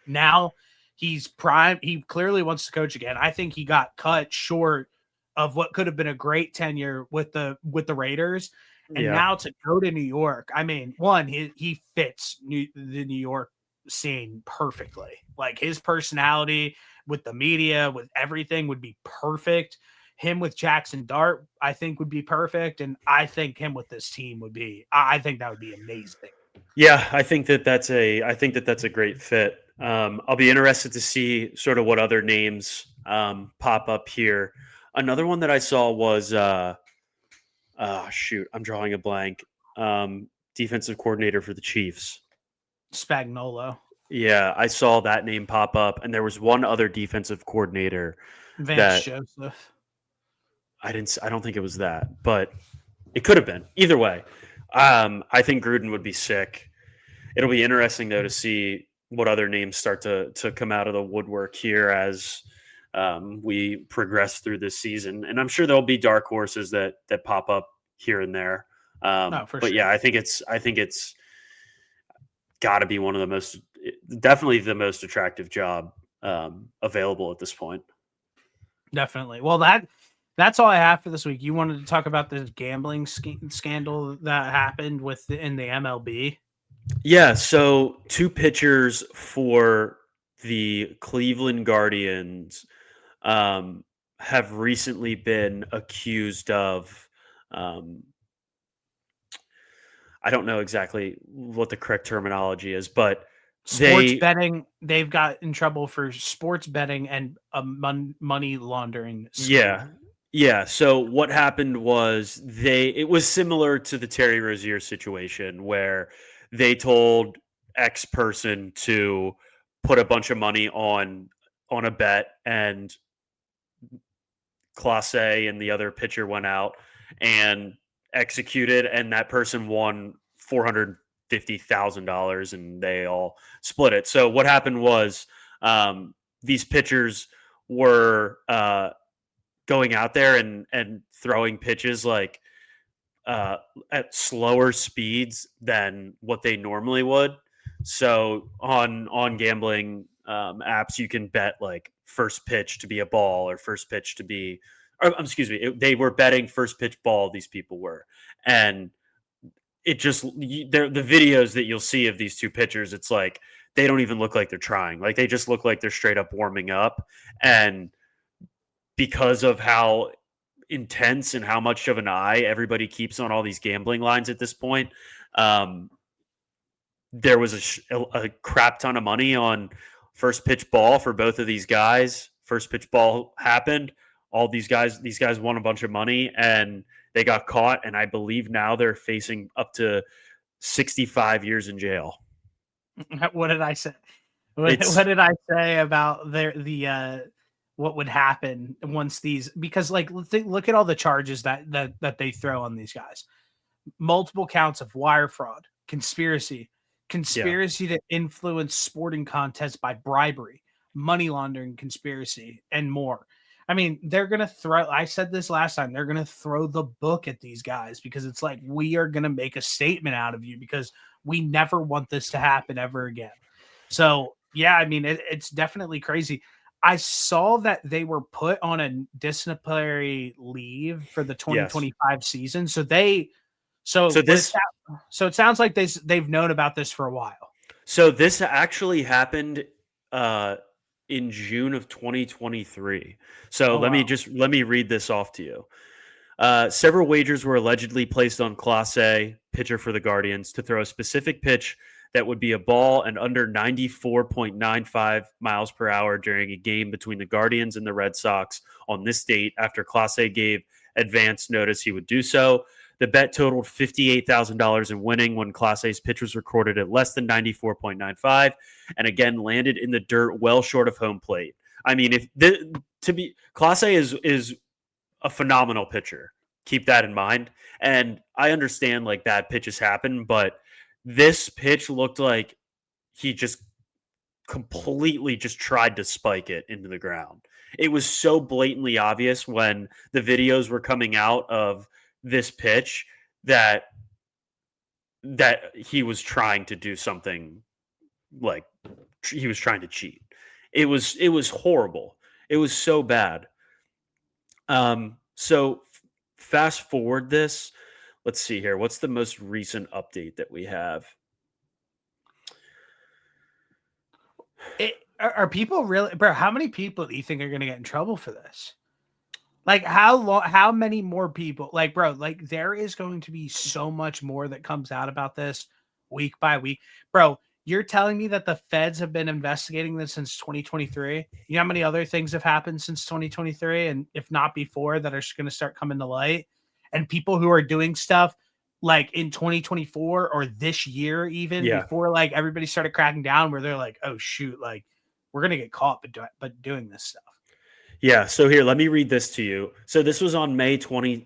Now he's prime. He clearly wants to coach again. I think he got cut short of what could have been a great tenure with the Raiders. And now to go to New York, I mean, one, he fits the New York scene perfectly. Like his personality with the media, with everything would be perfect. him with Jackson Dart, I think would be perfect. And I think him with this team I think that would be amazing. Yeah, I think that's a great fit. I'll be interested to see sort of what other names pop up here. Another one that I saw was shoot, I'm drawing a blank. Defensive coordinator for the Chiefs. Spagnolo, Yeah, I saw that name pop up, and there was one other defensive coordinator Vance that Joseph. I don't think it was that, but it could have been. Either way, I think Gruden would be sick. It'll be interesting though to see what other names start to come out of the woodwork here as we progress through this season, and I'm sure there'll be dark horses that pop up here and there. No, for But sure. yeah, I think it's got to be one of the most, definitely the most attractive job available at this point. Definitely. Well, that's all I have for this week. You wanted to talk about this gambling scandal that happened in the MLB? Yeah, so two pitchers for the Cleveland Guardians um, have recently been accused of. Um, I don't know exactly what the correct terminology is, but Sports they, betting. They've got in trouble for sports betting and a money laundering scheme. yeah, yeah. So what happened was it was similar to the Terry Rozier situation where they told X person to put a bunch of money on a bet, and Clase and the other pitcher went out and executed, and that person won $450,000, and they all split it. So what happened was these pitchers were going out there and throwing pitches like at slower speeds than what they normally would. So on gambling apps, you can bet like first pitch to be a ball or first pitch to be, or excuse me, they were betting first pitch ball. These people were, and it just the videos that you'll see of these two pitchers, it's like they don't even look like they're trying. Like they just look like they're straight up warming up, and because of how intense and how much of an eye everybody keeps on all these gambling lines at this point. Um, there was a crap ton of money on first pitch ball for both of these guys. First pitch ball happened. All these guys won a bunch of money and they got caught. And I believe now they're facing up to 65 years in jail. What did I say? It's What did I say about what would happen once these? Because like look at all the charges that they throw on these guys: multiple counts of wire fraud, conspiracy, yeah, conspiracy to influence sporting contests by bribery, money laundering, conspiracy, and more. I mean, they're going to throw, I said this last time, they're going to throw the book at these guys because it's like, we are going to make a statement out of you because we never want this to happen ever again. So, yeah, I mean, it's definitely crazy. I saw that they were put on a disciplinary leave for the yes. 2025 season. So this So it sounds like they've known about this for a while. So this actually happened uh, in June of 2023. So Oh wow. let me read this off to you. Several wagers were allegedly placed on Clase, pitcher for the Guardians, to throw a specific pitch that would be a ball and under 94.95 miles per hour during a game between the Guardians and the Red Sox on this date after Clase gave advance notice he would do so. The bet totaled $58,000 in winning when Clase's pitch was recorded at less than 94.95 and again landed in the dirt well short of home plate. I mean, Clase is a phenomenal pitcher. Keep that in mind. And I understand like bad pitches happen, but this pitch looked like he just completely just tried to spike it into the ground. It was so blatantly obvious when the videos were coming out of this pitch that he was trying to do something like he was trying to cheat. It was horrible. It was so bad. So fast forward this. Let's see here. What's the most recent update that we have? Are people really, bro? How many people do you think are going to get in trouble for this? Like how many more people, like, bro, like there is going to be so much more that comes out about this week by week. Bro, you're telling me that the feds have been investigating this since 2023? You know how many other things have happened since 2023 and if not before that are going to start coming to light? And people who are doing stuff like in 2024 or this year, even Yeah. before like everybody started cracking down, where they're like, oh shoot, like we're gonna get caught but doing this stuff. Yeah, so here, let me read this to you. So this was on May 28th,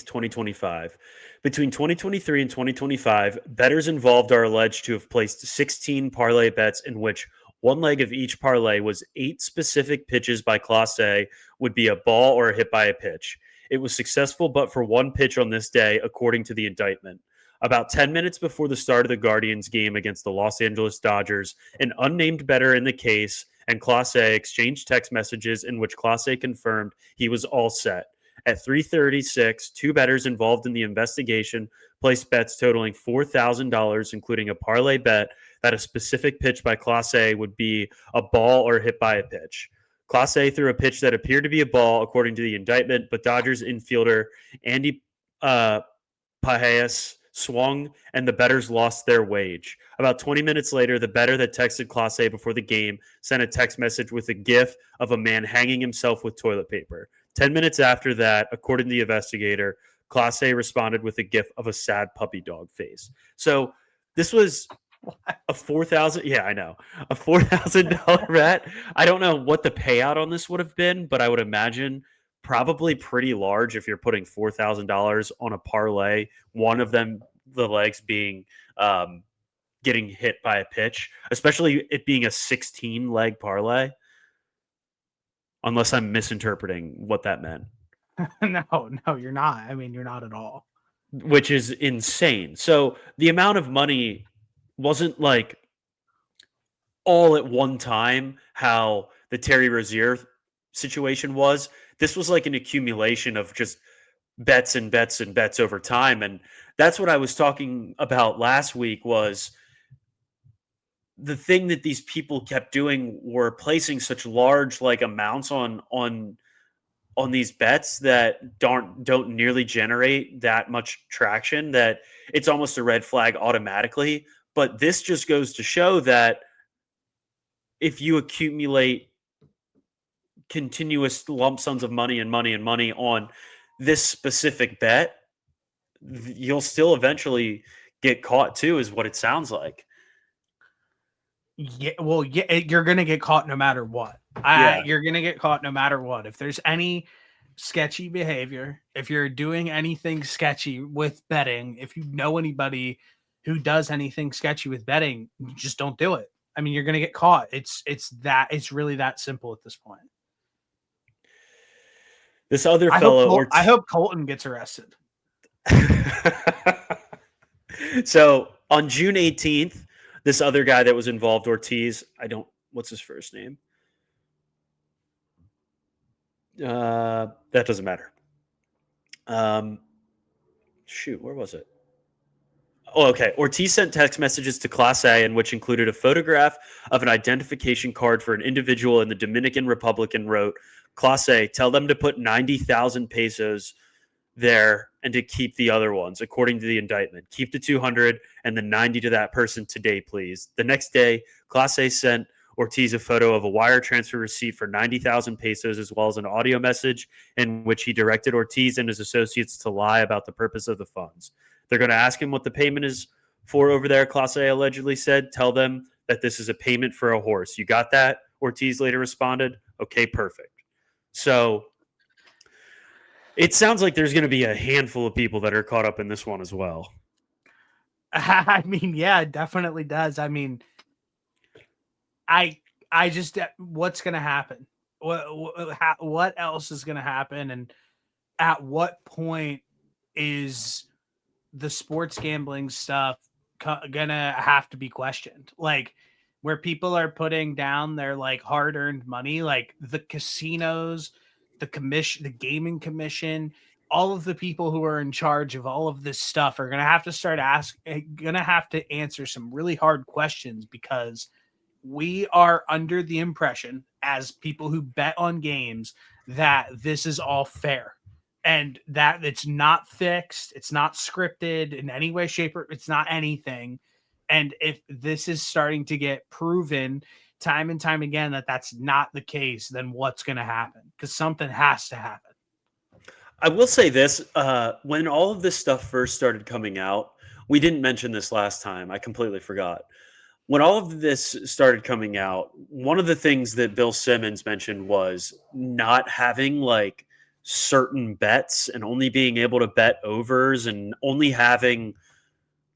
2025. Between 2023 and 2025, bettors involved are alleged to have placed 16 parlay bets in which one leg of each parlay was 8 specific pitches by Class A would be a ball or a hit by a pitch. It was successful but for one pitch on this day, according to the indictment. About 10 minutes before the start of the Guardians game against the Los Angeles Dodgers, an unnamed bettor in the case and Class A exchanged text messages in which Class A confirmed he was all set. At 3:36, 2 bettors involved in the investigation placed bets totaling $4,000, including a parlay bet that a specific pitch by Class A would be a ball or hit by a pitch. Class A threw a pitch that appeared to be a ball, according to the indictment, but Dodgers infielder Andy Pajas swung and the bettors lost their wage. About 20 minutes later, the bettor that texted Class A before the game sent a text message with a gif of a man hanging himself with toilet paper. 10 minutes after that, according to the investigator, Class A responded with a gif of a sad puppy dog face. So this was a 4,000, yeah, I know, a $4,000 bet. I don't know what the payout on this would have been, but I would imagine probably pretty large if you're putting $4,000 on a parlay. One of them, the legs being getting hit by a pitch, especially it being a 16 leg parlay. Unless I'm misinterpreting what that meant. No, you're not. I mean, you're not at all. Which is insane. So the amount of money wasn't like all at one time how the Terry Rozier situation was. This was like an accumulation of just bets and bets and bets over time. And that's what I was talking about last week was the thing that these people kept doing were placing such large like amounts on these bets that don't nearly generate that much traction that it's almost a red flag automatically. But this just goes to show that if you accumulate continuous lump sums of money and money and money on this specific bet, you'll still eventually get caught too, is what it sounds like. Yeah, well, yeah, you're gonna get caught no matter what. Yeah. You're gonna get caught no matter what. If there's any sketchy behavior, if you're doing anything sketchy with betting, if you know anybody who does anything sketchy with betting, just don't do it. I mean, you're gonna get caught. It's really that simple at this point. This other fellow, I hope Colton gets arrested. So on June 18th, this other guy that was involved, Ortiz, what's his first name? That doesn't matter. Shoot, where was it? Oh, okay. Ortiz sent text messages to Class A in which included a photograph of an identification card for an individual in the Dominican Republic and wrote, Class A, tell them to put 90,000 pesos there and to keep the other ones, according to the indictment. Keep the 200 and the 90 to that person today, please. The next day, Class A sent Ortiz a photo of a wire transfer receipt for 90,000 pesos, as well as an audio message in which he directed Ortiz and his associates to lie about the purpose of the funds. They're going to ask him what the payment is for over there, Class A allegedly said. Tell them that this is a payment for a horse. You got that? Ortiz later responded. Okay, perfect. So it sounds like there's going to be a handful of people that are caught up in this one as well. I mean, yeah, it definitely does. I mean, I just what's going to happen? What else is going to happen? And at what point is the sports gambling stuff gonna have to be questioned? Like where people are putting down their like hard-earned money, like the casinos, the commission, the gaming commission, all of the people who are in charge of all of this stuff are gonna have to gonna have to answer some really hard questions, because we are under the impression as people who bet on games that this is all fair and that it's not fixed, it's not scripted in any way, shape, or it's not anything. And if this is starting to get proven time and time again that that's not the case, then what's going to happen? Because something has to happen. I will say this: when all of this stuff first started coming out, we didn't mention this last time. I completely forgot. When all of this started coming out, one of the things that Bill Simmons mentioned was not having like certain bets and only being able to bet overs and only having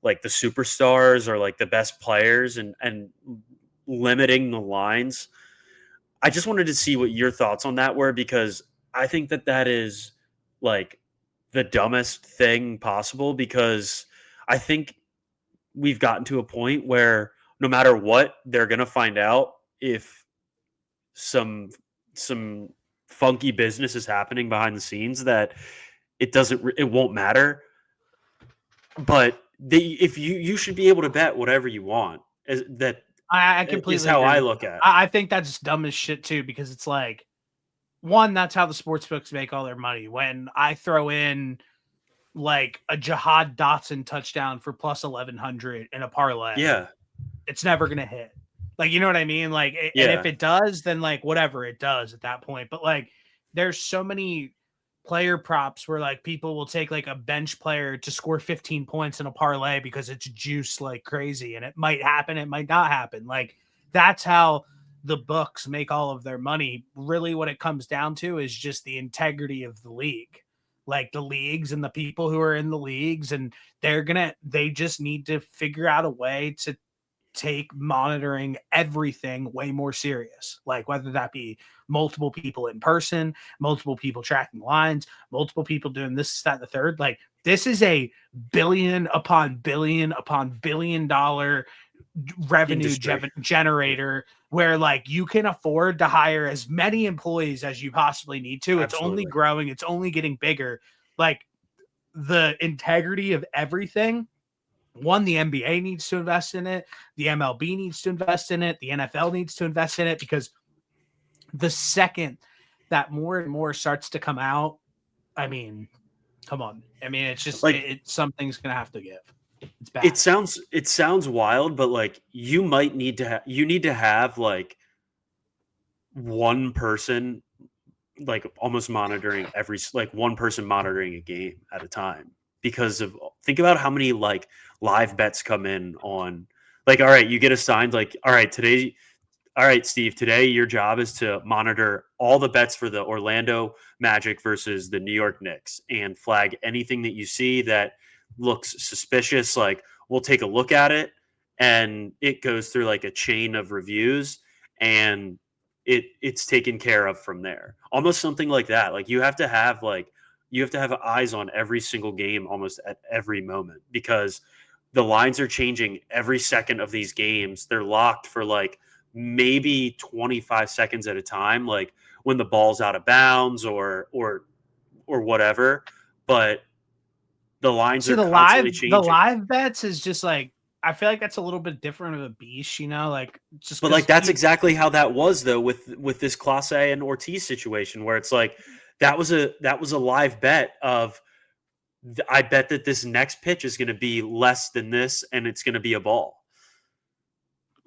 like the superstars or like the best players and limiting the lines. I just wanted to see what your thoughts on that were because I think that that is like the dumbest thing possible because I think we've gotten to a point where no matter what, they're going to find out if some some funky business is happening behind the scenes that it won't matter. But if you should be able to bet whatever you want. That I is completely how agree I with look you. at. I think that's dumb as shit too, because it's like, one, that's how the sports books make all their money. When I throw in like a Jihad Dotson touchdown for plus 1100 in a parlay, Yeah, it's never gonna hit. Like, you know what I mean? Like, and if yeah, it does, then like whatever it does at that point. But like, there's so many player props where like people will take like a bench player to score 15 points in a parlay because it's juiced like crazy, and it might happen, it might not happen. Like, that's how the books make all of their money. Really, what it comes down to is just the integrity of the league, like the leagues and the people who are in the leagues, and they just need to figure out a way to take monitoring everything way more serious. Like, whether that be multiple people in person, multiple people tracking lines, multiple people doing this, that, and the third. Like, this is a billion upon billion dollar revenue industry. generator where like you can afford to hire as many employees as you possibly need to. It's only Absolutely. growing, it's only getting bigger. Like, the integrity of everything, one, the NBA needs to invest in it, the MLB needs to invest in it, the NFL needs to invest in it, because the second that more and more starts to come out, I mean, come on. I mean, it's just Like something's gonna have to give. It's bad. it sounds wild, but like you need to have like one person like almost monitoring like one person monitoring a game at a time because of think about how many like live bets come in on like all right you get assigned like all right Steve, today your job is to monitor all the bets for the Orlando Magic versus the New York Knicks and flag anything that you see that looks suspicious. Like we'll take a look at it and it goes through like a chain of reviews and it's taken care of from there. Almost something like that. Like you have to have eyes on every single game almost at every moment because the lines are changing every second of these games. They're locked for like maybe 25 seconds at a time, like when the ball's out of bounds or whatever. But the lines See, are constantly the changing. live bets is just like, I feel like that's a little bit different of a beast, like just But like because that's exactly how that was though with this Class A and Ortiz situation where it's like that was a live bet of I bet that this next pitch is going to be less than this and it's going to be a ball.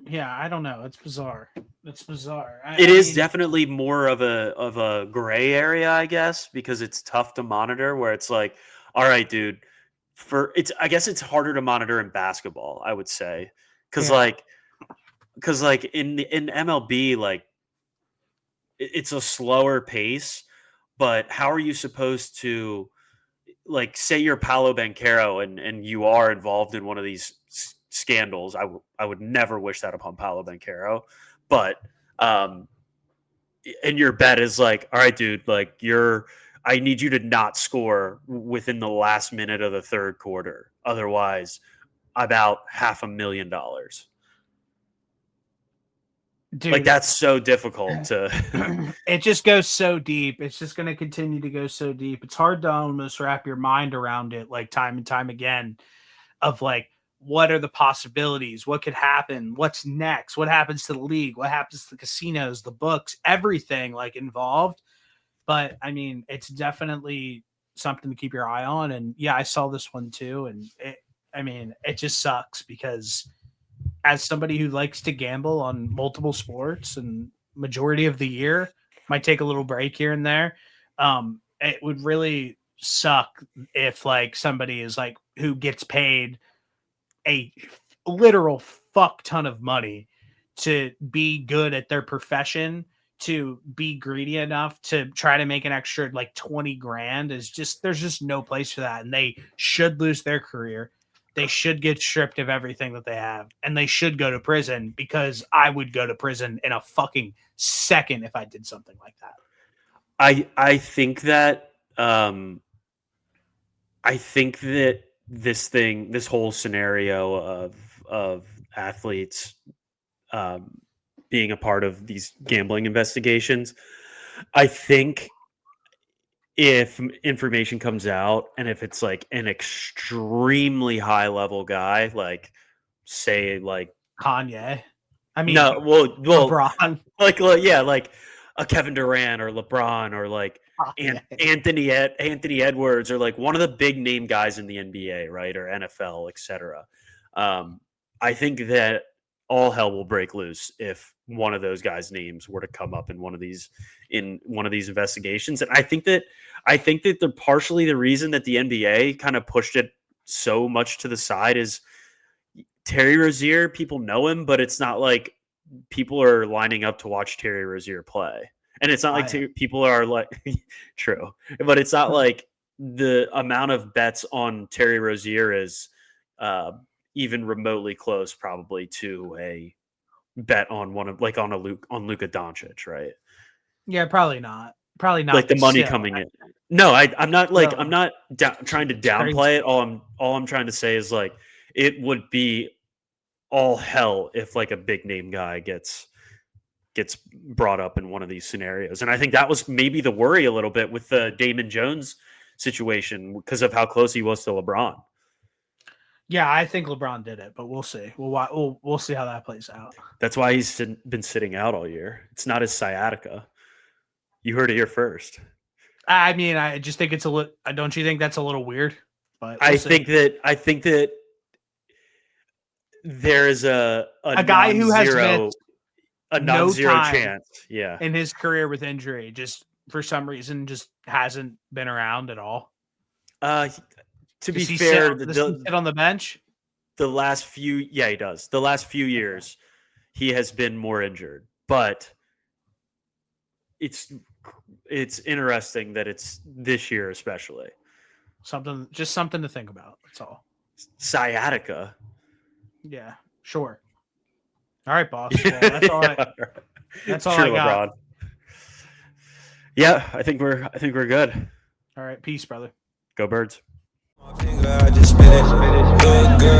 yeah, I don't know. It's bizarre. It's bizarre. It I is mean, definitely more of a gray area, I guess, because it's tough to monitor. Where it's like, all right, dude, I guess it's harder to monitor in basketball. I would say because yeah. like in MLB, like it's a slower pace. But how are you supposed to like say you're Paolo Banchero and you are involved in one of these scandals? I would never wish that upon Paolo Banchero, but um, and your bet is like, all right, dude, like I need you to not score within the last minute of the third quarter. Otherwise, about $500,000. Like Dude, that's so difficult to. it just goes so deep. It's just going to continue to go so deep. It's hard to almost wrap your mind around it, like time and time again, of like, what are the possibilities? What could happen? What's next? What happens to the league? What happens to the casinos, the books, everything like involved? But I mean, it's definitely something to keep your eye on. And yeah, I saw this one too. And it just sucks because as somebody who likes to gamble on multiple sports and majority of the year, might take a little break here and there. It would really suck if like somebody is like who gets paid a literal fuck ton of money to be good at their profession, to be greedy enough to try to make an extra like 20 grand is just, there's just no place for that. And they should lose their career. They should get stripped of everything that they have, and they should go to prison, because I would go to prison in a fucking second if I did something like that. I think that this whole scenario of athletes being a part of these gambling investigations, I think if information comes out and if it's like an extremely high level guy, like say like Kanye, I mean, no, well, LeBron, like a Kevin Durant or LeBron or like Anthony Edwards or like one of the big name guys in the NBA, right, or NFL, etc. I think that all hell will break loose if one of those guys' names were to come up in one of these investigations. And I think that the partially the reason that the NBA kind of pushed it so much to the side is Terry Rozier. People know him, but it's not like people are lining up to watch Terry Rozier play. And it's not like people are like true, but it's not like the amount of bets on Terry Rozier is even remotely close, probably to a bet on one of like on Luka Doncic, right? Yeah, probably not. Like the money coming in. No, I'm not like I'm not trying to downplay it. All I'm trying to say is like it would be all hell if like a big name guy gets brought up in one of these scenarios. And I think that was maybe the worry a little bit with the Damon Jones situation because of how close he was to LeBron. Yeah, I think LeBron did it, but we'll see. We'll see how that plays out. That's why he's been sitting out all year. It's not his sciatica. You heard it here first. I mean, I just think it's a little. Don't you think that's a little weird? But I think that there is a guy who has missed a non-zero chance, yeah, in his career with injury, just for some reason, just hasn't been around at all. To be fair, does he sit on the bench? The last few, yeah, he does. The last few years, he has been more injured, but it's interesting that it's this year especially. Something to think about. That's all. Sciatica. Yeah, sure. All right, boss. Well, that's all. That's all I got. LeBron. Yeah, I think we're good. All right, peace, brother. Go Birds. I just spit it. Good, good.